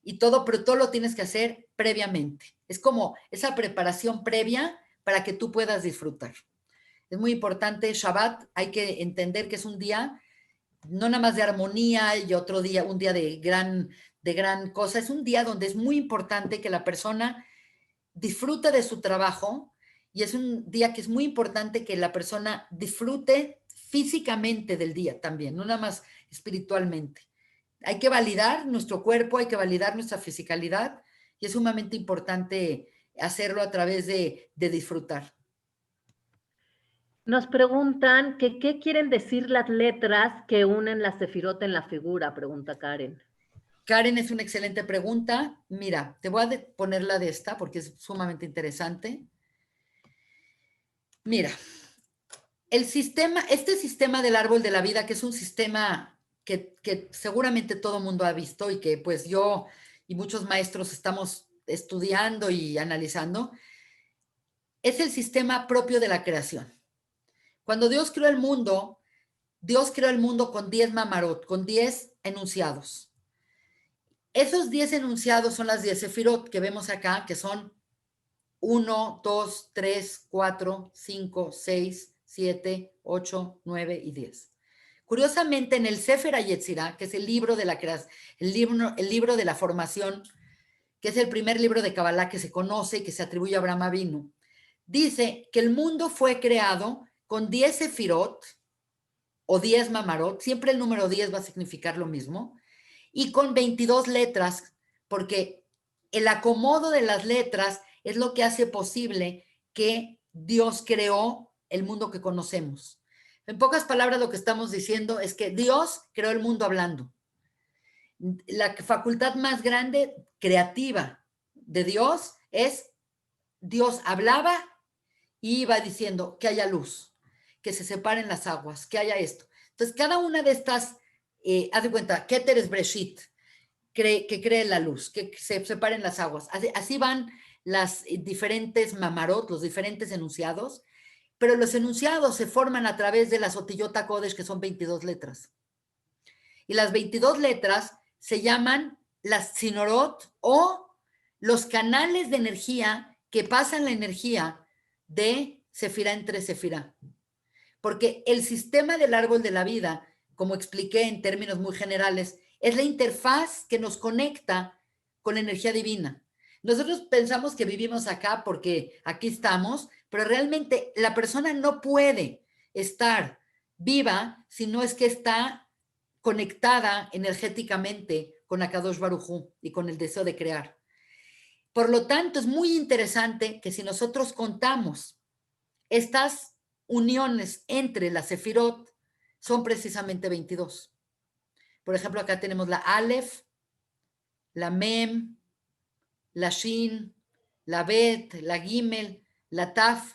y todo, pero todo lo tienes que hacer previamente. Es como esa preparación previa para que tú puedas disfrutar. Es muy importante, Shabbat, hay que entender que es un día no nada más de armonía y otro día, un día de gran cosa, es un día donde es muy importante que la persona disfrute de su trabajo y es un día que es muy importante que la persona disfrute físicamente del día también, no nada más espiritualmente. Hay que validar nuestro cuerpo, hay que validar nuestra fisicalidad y es sumamente importante hacerlo a través de disfrutar. Nos preguntan que qué quieren decir las letras que unen la sefirot en la figura, pregunta Karen. Karen, es una excelente pregunta. Mira, te voy a poner la de esta porque es sumamente interesante. Mira, este sistema del árbol de la vida, que es un sistema que seguramente todo mundo ha visto y que pues yo y muchos maestros estamos estudiando y analizando, es el sistema propio de la creación. Cuando Dios creó el mundo con 10 mamarot, con 10 enunciados. Esos 10 enunciados son las 10 sefirot que vemos acá, que son 1, 2, 3, 4, 5, 6, 7, 8, 9 y 10. Curiosamente, en el Sefer HaYetzirah, que es el libro de la creación, el libro de la formación, que es el primer libro de Kabbalah que se conoce y que se atribuye a Abraham Avinu, dice que el mundo fue creado con 10 sefirot o 10 mamarot, siempre el número 10 va a significar lo mismo, y con 22 letras, porque el acomodo de las letras es lo que hace posible que Dios creó el mundo que conocemos. En pocas palabras, lo que estamos diciendo es que Dios creó el mundo hablando. La facultad más grande, creativa de Dios, es Dios hablaba y iba diciendo que haya luz, que se separen las aguas, que haya esto. Entonces, cada una de estas, haz de cuenta, Keter es Breshit, que cree la luz, que se separen las aguas. Así van las diferentes mamarot, los diferentes enunciados, pero los enunciados se forman a través de las Otiyot Kodesh, que son 22 letras. Y las 22 letras se llaman las Sinorot o los canales de energía que pasan la energía de sefirá entre sefirá. Porque el sistema del árbol de la vida, como expliqué en términos muy generales, es la interfaz que nos conecta con la energía divina. Nosotros pensamos que vivimos acá porque aquí estamos, pero realmente la persona no puede estar viva si no es que está conectada energéticamente con Akadosh Baruj Hu y con el deseo de crear. Por lo tanto, es muy interesante que si nosotros contamos estas uniones entre las sefirot, son precisamente 22. Por ejemplo, acá tenemos la Aleph, la Mem, la Shin, la Bet, la Gimel, la Taf.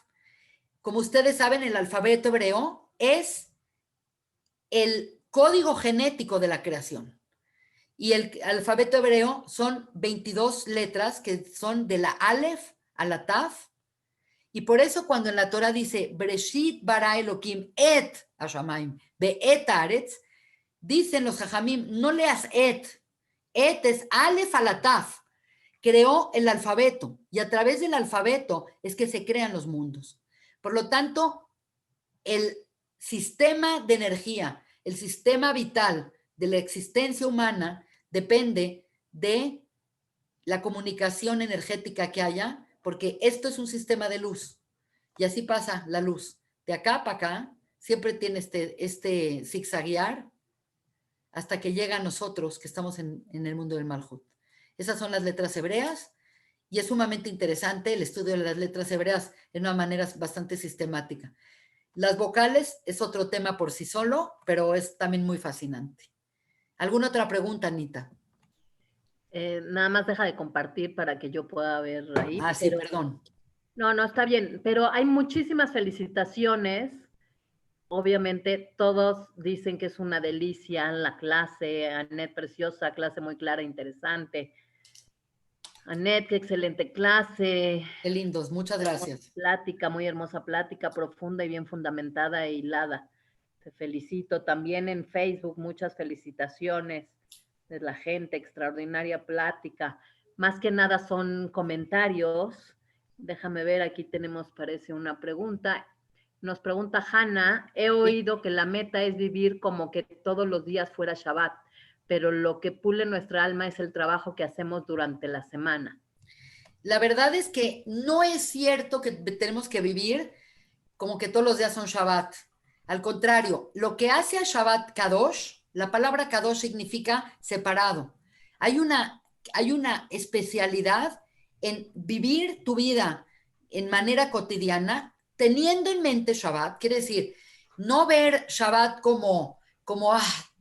Como ustedes saben, el alfabeto hebreo es el código genético de la creación. Y el alfabeto hebreo son 22 letras que son de la Aleph a la Taf. Y por eso cuando en la Torah dice Breshit bara Elohim et hashamayim be'et haaretz, dicen los jajamim, no leas et es Aleph a la Taf. Creó el alfabeto y a través del alfabeto es que se crean los mundos. Por lo tanto, el sistema de energía, el sistema vital de la existencia humana depende de la comunicación energética que haya, porque esto es un sistema de luz y así pasa la luz. De acá para acá siempre tiene este zigzaguear hasta que llega a nosotros que estamos en el mundo del Malhut. Esas son las letras hebreas y es sumamente interesante el estudio de las letras hebreas de una manera bastante sistemática. Las vocales es otro tema por sí solo, pero es también muy fascinante. ¿Alguna otra pregunta, Anita? Nada más deja de compartir para que yo pueda ver ahí. Ah, sí, perdón. No, está bien, pero hay muchísimas felicitaciones. Obviamente todos dicen que es una delicia la clase. Anet, preciosa, clase muy clara, interesante. Anet, qué excelente clase. Qué lindos, muchas gracias. Plática, muy hermosa plática, profunda y bien fundamentada e hilada. Te felicito. También en Facebook, muchas felicitaciones de la gente, extraordinaria plática. Más que nada son comentarios. Déjame ver, aquí tenemos, parece una pregunta. Nos pregunta Hanna, he oído que la meta es vivir como que todos los días fuera Shabbat, pero lo que pule nuestra alma es el trabajo que hacemos durante la semana. La verdad es que no es cierto que tenemos que vivir como que todos los días son Shabbat. Al contrario, lo que hace a Shabbat Kadosh, la palabra Kadosh significa separado. Hay una especialidad en vivir tu vida en manera cotidiana, teniendo en mente Shabbat, quiere decir, no ver Shabbat como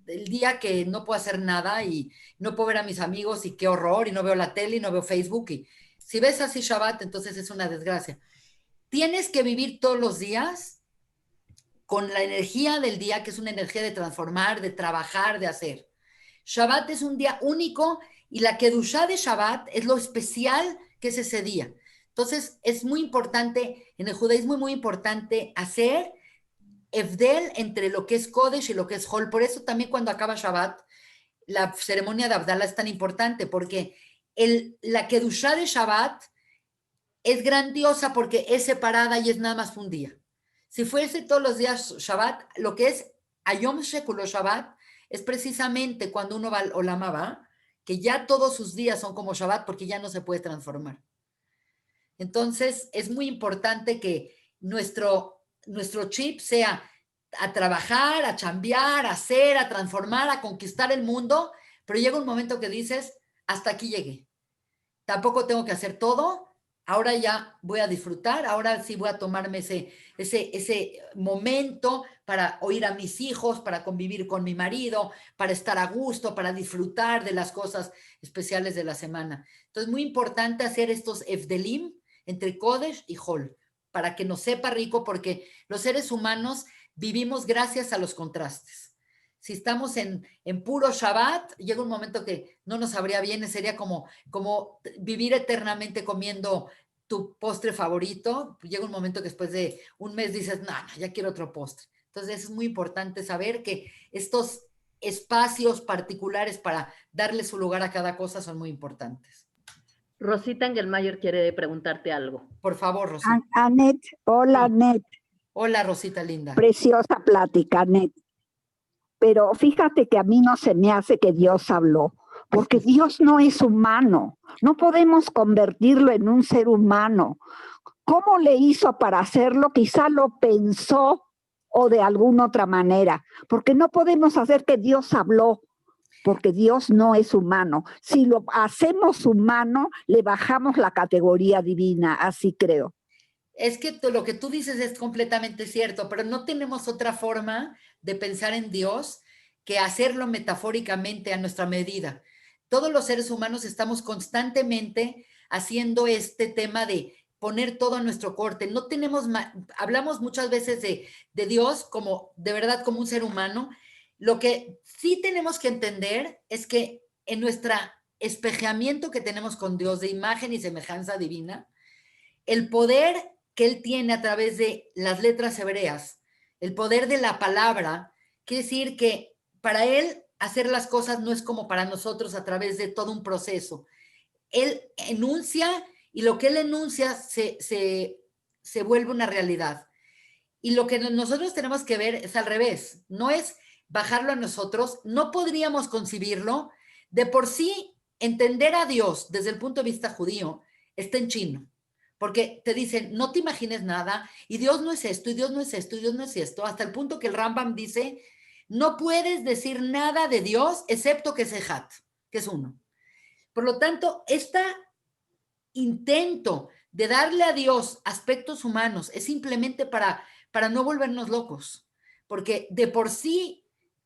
el día que no puedo hacer nada y no puedo ver a mis amigos y qué horror, y no veo la tele y no veo Facebook. Y si ves así Shabbat, entonces es una desgracia. Tienes que vivir todos los días con la energía del día, que es una energía de transformar, de trabajar, de hacer. Shabbat es un día único y la Kedushá de Shabbat es lo especial que es ese día. Entonces, es muy importante, en el judaísmo es muy importante hacer Evdel entre lo que es Kodesh y lo que es Hol. Por eso también cuando acaba Shabbat, la ceremonia de Abdalá es tan importante, porque la Kedushá de Shabbat es grandiosa porque es separada y es nada más un día. Si fuese todos los días Shabbat, lo que es Ayom Shekulo Shabbat es precisamente cuando uno va al Olam Haba, que ya todos sus días son como Shabbat porque ya no se puede transformar. Entonces, es muy importante que nuestro chip sea a trabajar, a chambear, a hacer, a transformar, a conquistar el mundo, pero llega un momento que dices, hasta aquí llegué. Tampoco tengo que hacer todo, ahora ya voy a disfrutar, ahora sí voy a tomarme ese momento para oír a mis hijos, para convivir con mi marido, para estar a gusto, para disfrutar de las cosas especiales de la semana. Entonces, muy importante hacer estos Evdelim entre Kodesh y Hol, para que nos sepa rico, porque los seres humanos vivimos gracias a los contrastes. Si estamos en puro Shabbat, llega un momento que no nos sabría bien, sería como vivir eternamente comiendo tu postre favorito. Llega un momento que después de un mes dices, no, ya quiero otro postre. Entonces es muy importante saber que estos espacios particulares para darle su lugar a cada cosa son muy importantes. Rosita Engelmayer quiere preguntarte algo. Por favor, Rosita. Anet, hola, Sí. Anet. Hola, Rosita linda. Preciosa plática, Anet. Pero fíjate que a mí no se me hace que Dios habló, porque Dios no es humano. No podemos convertirlo en un ser humano. ¿Cómo le hizo para hacerlo? Quizá lo pensó o de alguna otra manera, porque no podemos hacer que Dios habló, porque Dios no es humano. Si lo hacemos humano, le bajamos la categoría divina, así creo. Es que lo que tú dices es completamente cierto, pero no tenemos otra forma de pensar en Dios que hacerlo metafóricamente a nuestra medida. Todos los seres humanos estamos constantemente haciendo este tema de poner todo a nuestro corte. No tenemos, hablamos muchas veces de Dios como, de verdad, como un ser humano. Lo que sí tenemos que entender es que en nuestro espejeamiento que tenemos con Dios de imagen y semejanza divina, el poder que él tiene a través de las letras hebreas, el poder de la palabra, quiere decir que para él hacer las cosas no es como para nosotros a través de todo un proceso. Él enuncia y lo que él enuncia se vuelve una realidad. Y lo que nosotros tenemos que ver es al revés, no es bajarlo a nosotros, no podríamos concebirlo. De por sí, entender a Dios desde el punto de vista judío está en chino. Porque te dicen, no te imagines nada, y Dios no es esto, y Dios no es esto, y Dios no es esto, hasta el punto que el Rambam dice, no puedes decir nada de Dios excepto que es Ejat, que es uno. Por lo tanto, este intento de darle a Dios aspectos humanos es simplemente para no volvernos locos, porque de por sí,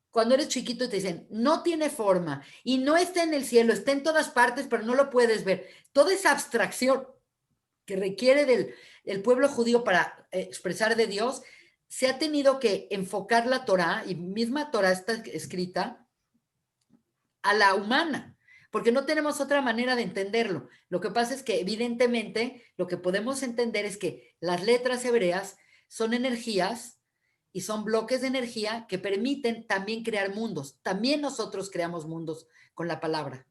cuando eres chiquito te dicen, no tiene forma, y no está en el cielo, está en todas partes, pero no lo puedes ver. Toda esa abstracción que requiere del pueblo judío para expresar de Dios, se ha tenido que enfocar la Torá, y misma Torá está escrita, a la humana, porque no tenemos otra manera de entenderlo. Lo que pasa es que evidentemente lo que podemos entender es que las letras hebreas son energías y son bloques de energía que permiten también crear mundos. También nosotros creamos mundos con la palabra.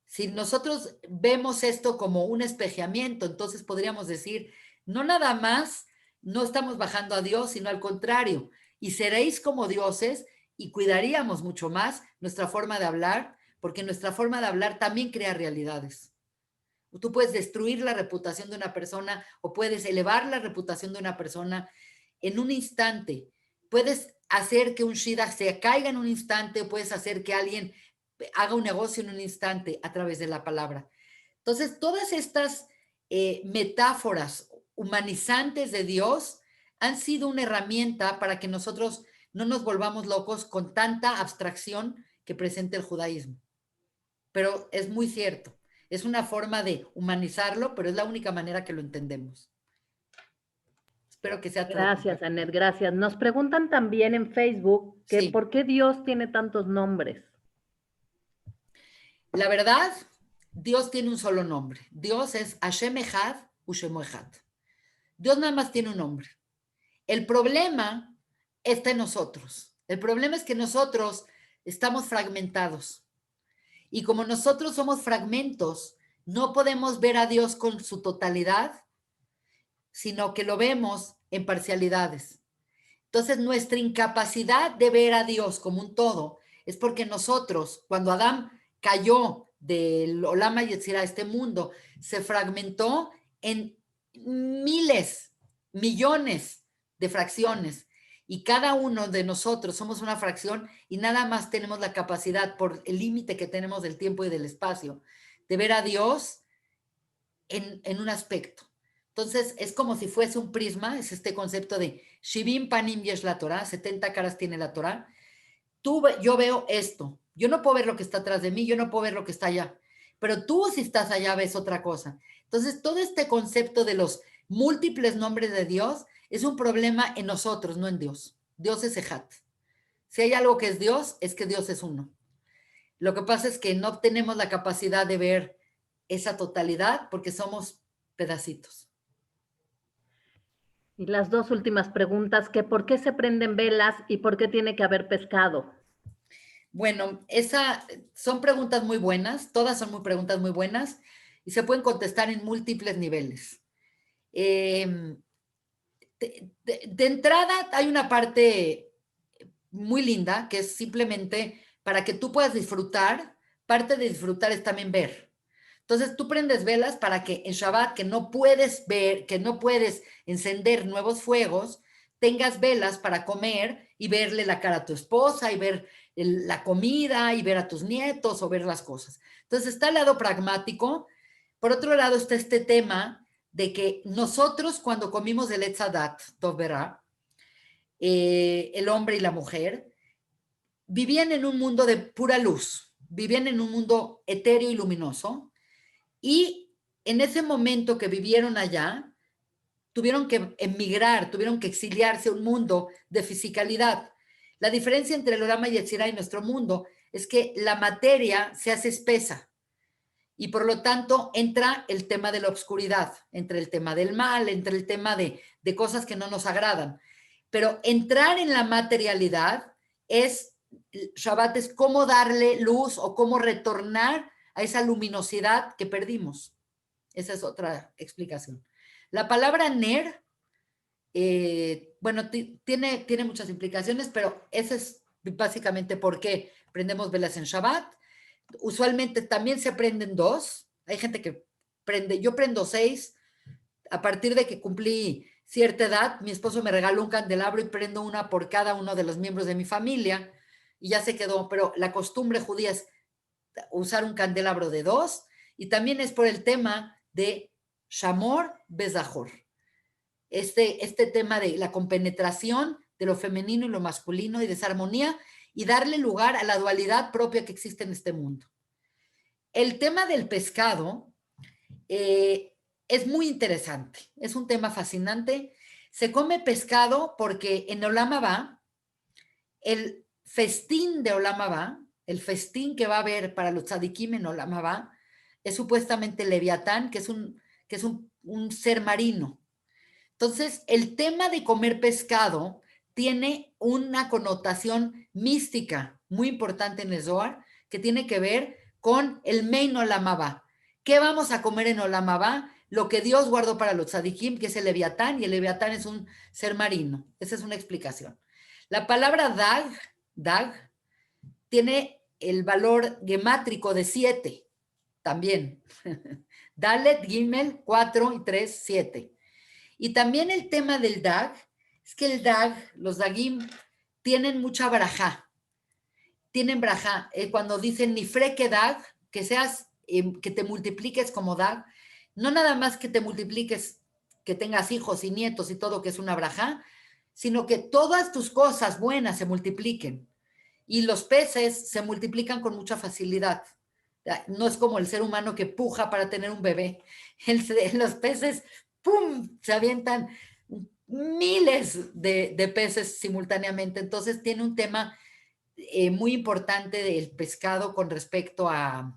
Si nosotros vemos esto como un espejeamiento, entonces podríamos decir, no nada más no estamos bajando a Dios, sino al contrario, y seréis como dioses y cuidaríamos mucho más nuestra forma de hablar, porque nuestra forma de hablar también crea realidades. Tú puedes destruir la reputación de una persona o puedes elevar la reputación de una persona en un instante. Puedes hacer que un shidduch se caiga en un instante, o puedes hacer que alguien haga un negocio en un instante a través de la palabra. Entonces, todas estas metáforas humanizantes de Dios han sido una herramienta para que nosotros no nos volvamos locos con tanta abstracción que presenta el judaísmo. Pero es muy cierto, es una forma de humanizarlo, pero es la única manera que lo entendemos. Espero que sea todo. Gracias, Anet, gracias. Nos preguntan también en Facebook que Sí. ¿por qué Dios tiene tantos nombres? La verdad, Dios tiene un solo nombre. Dios es Hashem Echad, Ushemo Echad. Dios nada más tiene un nombre. El problema está en nosotros. El problema es que nosotros estamos fragmentados. Y como nosotros somos fragmentos, no podemos ver a Dios con su totalidad, sino que lo vemos en parcialidades. Entonces, nuestra incapacidad de ver a Dios como un todo es porque nosotros, cuando Adán cayó del Olam HaYetzirah, este mundo, se fragmentó en miles, millones de fracciones. Y cada uno de nosotros somos una fracción y nada más tenemos la capacidad, por el límite que tenemos del tiempo y del espacio, de ver a Dios en un aspecto. Entonces, es como si fuese un prisma, es este concepto de Shivim Panim Yesh la Torah, 70 caras tiene la Torah. Yo veo esto, yo no puedo ver lo que está atrás de mí, yo no puedo ver lo que está allá, pero tú si estás allá ves otra cosa. Entonces, todo este concepto de los múltiples nombres de Dios es un problema en nosotros, no en Dios. Dios es Ejat. Si hay algo que es Dios, es que Dios es uno. Lo que pasa es que no tenemos la capacidad de ver esa totalidad porque somos pedacitos. Y las dos últimas preguntas, que ¿por qué se prenden velas y por qué tiene que haber pescado? Bueno, son preguntas muy buenas, todas son preguntas muy buenas y se pueden contestar en múltiples niveles. De entrada hay una parte muy linda que es simplemente para que tú puedas disfrutar. Parte de disfrutar es también ver. Entonces tú prendes velas para que en Shabbat, que no puedes ver, que no puedes encender nuevos fuegos, tengas velas para comer y verle la cara a tu esposa y ver la comida y ver a tus nietos o ver las cosas. Entonces está el lado pragmático. Por otro lado está este tema de que nosotros cuando comimos el Etzadat, Tov Berá, el hombre y la mujer, vivían en un mundo de pura luz, vivían en un mundo etéreo y luminoso, y en ese momento que vivieron allá, tuvieron que emigrar, tuvieron que exiliarse a un mundo de fisicalidad. La diferencia entre el Olam HaYetzirah y nuestro mundo es que la materia se hace espesa y por lo tanto entra el tema de la oscuridad, entre el tema del mal, entre el tema de cosas que no nos agradan. Pero entrar en la materialidad Shabbat es cómo darle luz o cómo retornar a esa luminosidad que perdimos. Esa es otra explicación. La palabra ner, bueno, tiene muchas implicaciones, pero ese es básicamente por qué prendemos velas en Shabbat. Usualmente también se prenden 2. Hay gente que yo prendo 6. A partir de que cumplí cierta edad, mi esposo me regaló un candelabro y prendo una por cada uno de los miembros de mi familia y ya se quedó. Pero la costumbre judía es usar un candelabro de 2 y también es por el tema de Shamor Bezahor. Este tema de la compenetración de lo femenino y lo masculino y de esa armonía y darle lugar a la dualidad propia que existe en este mundo. El tema del pescado es muy interesante, es un tema fascinante. Se come pescado porque en Olam Haba, el festín de Olam Haba, el festín que va a haber para los tzadikim en Olam Haba, es supuestamente Leviatán, que es un ser marino. Entonces, el tema de comer pescado tiene una connotación mística muy importante en el Zohar, que tiene que ver con el Mein Olam Haba. ¿Qué vamos a comer en Olam Haba? Lo que Dios guardó para los tzadikim, que es el Leviatán, y el Leviatán es un ser marino. Esa es una explicación. La palabra dag, tiene el valor gemátrico de 7, también. Dalet, Gimel, 4 y 3, 7. Y también el tema del dag, es que el dag, los dagim, tienen mucha brajá. Tienen brajá. Cuando dicen nifre que dag, que que te multipliques como dag, no nada más que te multipliques, que tengas hijos y nietos y todo, que es una brajá, sino que todas tus cosas buenas se multipliquen. Y los peces se multiplican con mucha facilidad. No es como el ser humano que puja para tener un bebé. Los peces, ¡pum!, se avientan miles de peces simultáneamente. Entonces tiene un tema muy importante del pescado con respecto a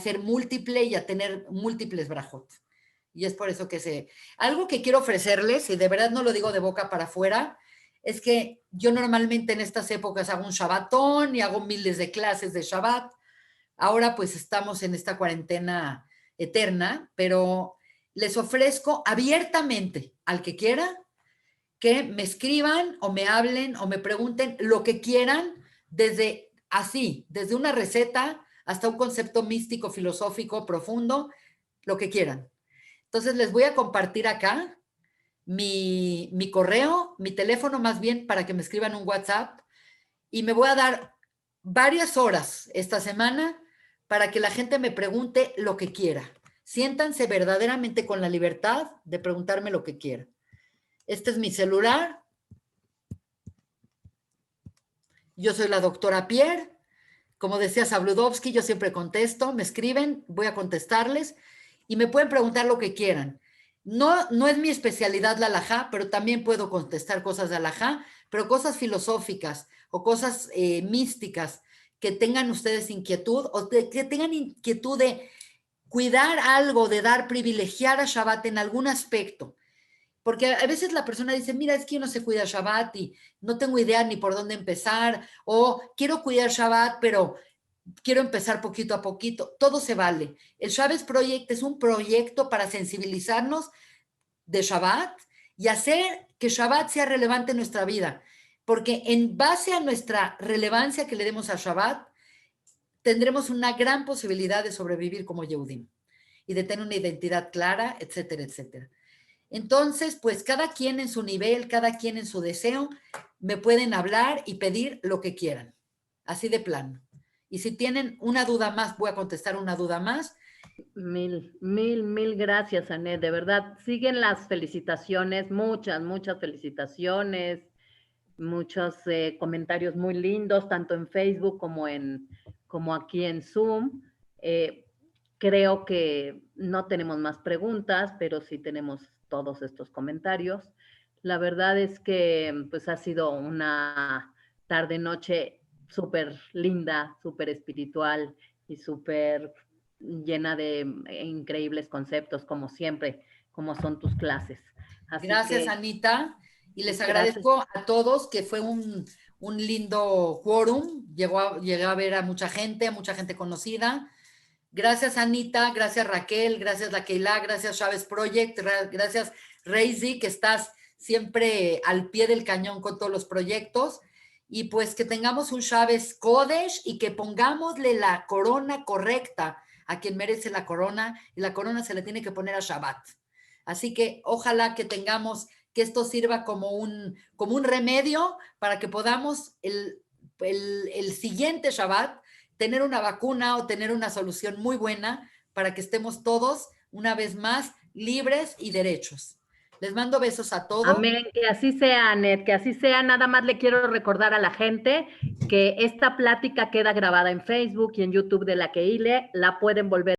ser múltiple y a tener múltiples brajot. Y es por eso que algo que quiero ofrecerles, y de verdad no lo digo de boca para afuera, es que yo normalmente en estas épocas hago un Shabbatón y hago miles de clases de Shabbat. Ahora pues estamos en esta cuarentena eterna, pero les ofrezco abiertamente al que quiera que me escriban o me hablen o me pregunten lo que quieran desde así, desde una receta hasta un concepto místico, filosófico, profundo, lo que quieran. Entonces les voy a compartir acá mi correo, mi teléfono más bien, para que me escriban un WhatsApp, y me voy a dar varias horas esta semana para que la gente me pregunte lo que quiera. Siéntanse verdaderamente con la libertad de preguntarme lo que quiera. Este es mi celular. Yo soy la doctora Pierre. Como decía Sabludovsky, yo siempre contesto, me escriben, voy a contestarles y me pueden preguntar lo que quieran. No es mi especialidad la halajá, pero también puedo contestar cosas de halajá, pero cosas filosóficas o cosas místicas que tengan ustedes inquietud o que tengan inquietud de cuidar algo, de dar, privilegiar a Shabbat en algún aspecto. Porque a veces la persona dice, mira, es que yo no sé cuidar Shabbat y no tengo idea ni por dónde empezar, o quiero cuidar Shabbat, pero quiero empezar poquito a poquito. Todo se vale. El Shabbos Project es un proyecto para sensibilizarnos de Shabbat y hacer que Shabbat sea relevante en nuestra vida. Porque en base a nuestra relevancia que le demos a Shabbat, tendremos una gran posibilidad de sobrevivir como Yehudim y de tener una identidad clara, etcétera, etcétera. Entonces, pues cada quien en su nivel, cada quien en su deseo, me pueden hablar y pedir lo que quieran, así de plano. Y si tienen una duda más, voy a contestar una duda más. Mil gracias, Anet. De verdad, siguen las felicitaciones, muchas felicitaciones, muchos comentarios muy lindos, tanto en Facebook como aquí en Zoom. Creo que no tenemos más preguntas, pero sí tenemos todos estos comentarios. La verdad es que pues ha sido una tarde-noche súper linda, súper espiritual y súper llena de increíbles conceptos, como siempre, como son tus clases. Así gracias, que, Anita. Y les agradezco a todos que fue un lindo quórum. Llegué a ver a mucha gente conocida. Gracias, Anita, gracias, Raquel, gracias, La Keilah, gracias, Shabbos Project, gracias, Reizi, que estás siempre al pie del cañón con todos los proyectos. Y pues que tengamos un Shabbos Kodesh y que pongámosle la corona correcta a quien merece la corona, y la corona se le tiene que poner a Shabbat. Así que ojalá que tengamos, que esto sirva como un remedio para que podamos el siguiente Shabbat tener una vacuna o tener una solución muy buena para que estemos todos una vez más libres y derechos. Les mando besos a todos. Amén, que así sea, Anet, que así sea. Nada más le quiero recordar a la gente que esta plática queda grabada en Facebook y en YouTube de La Keilah, la pueden volver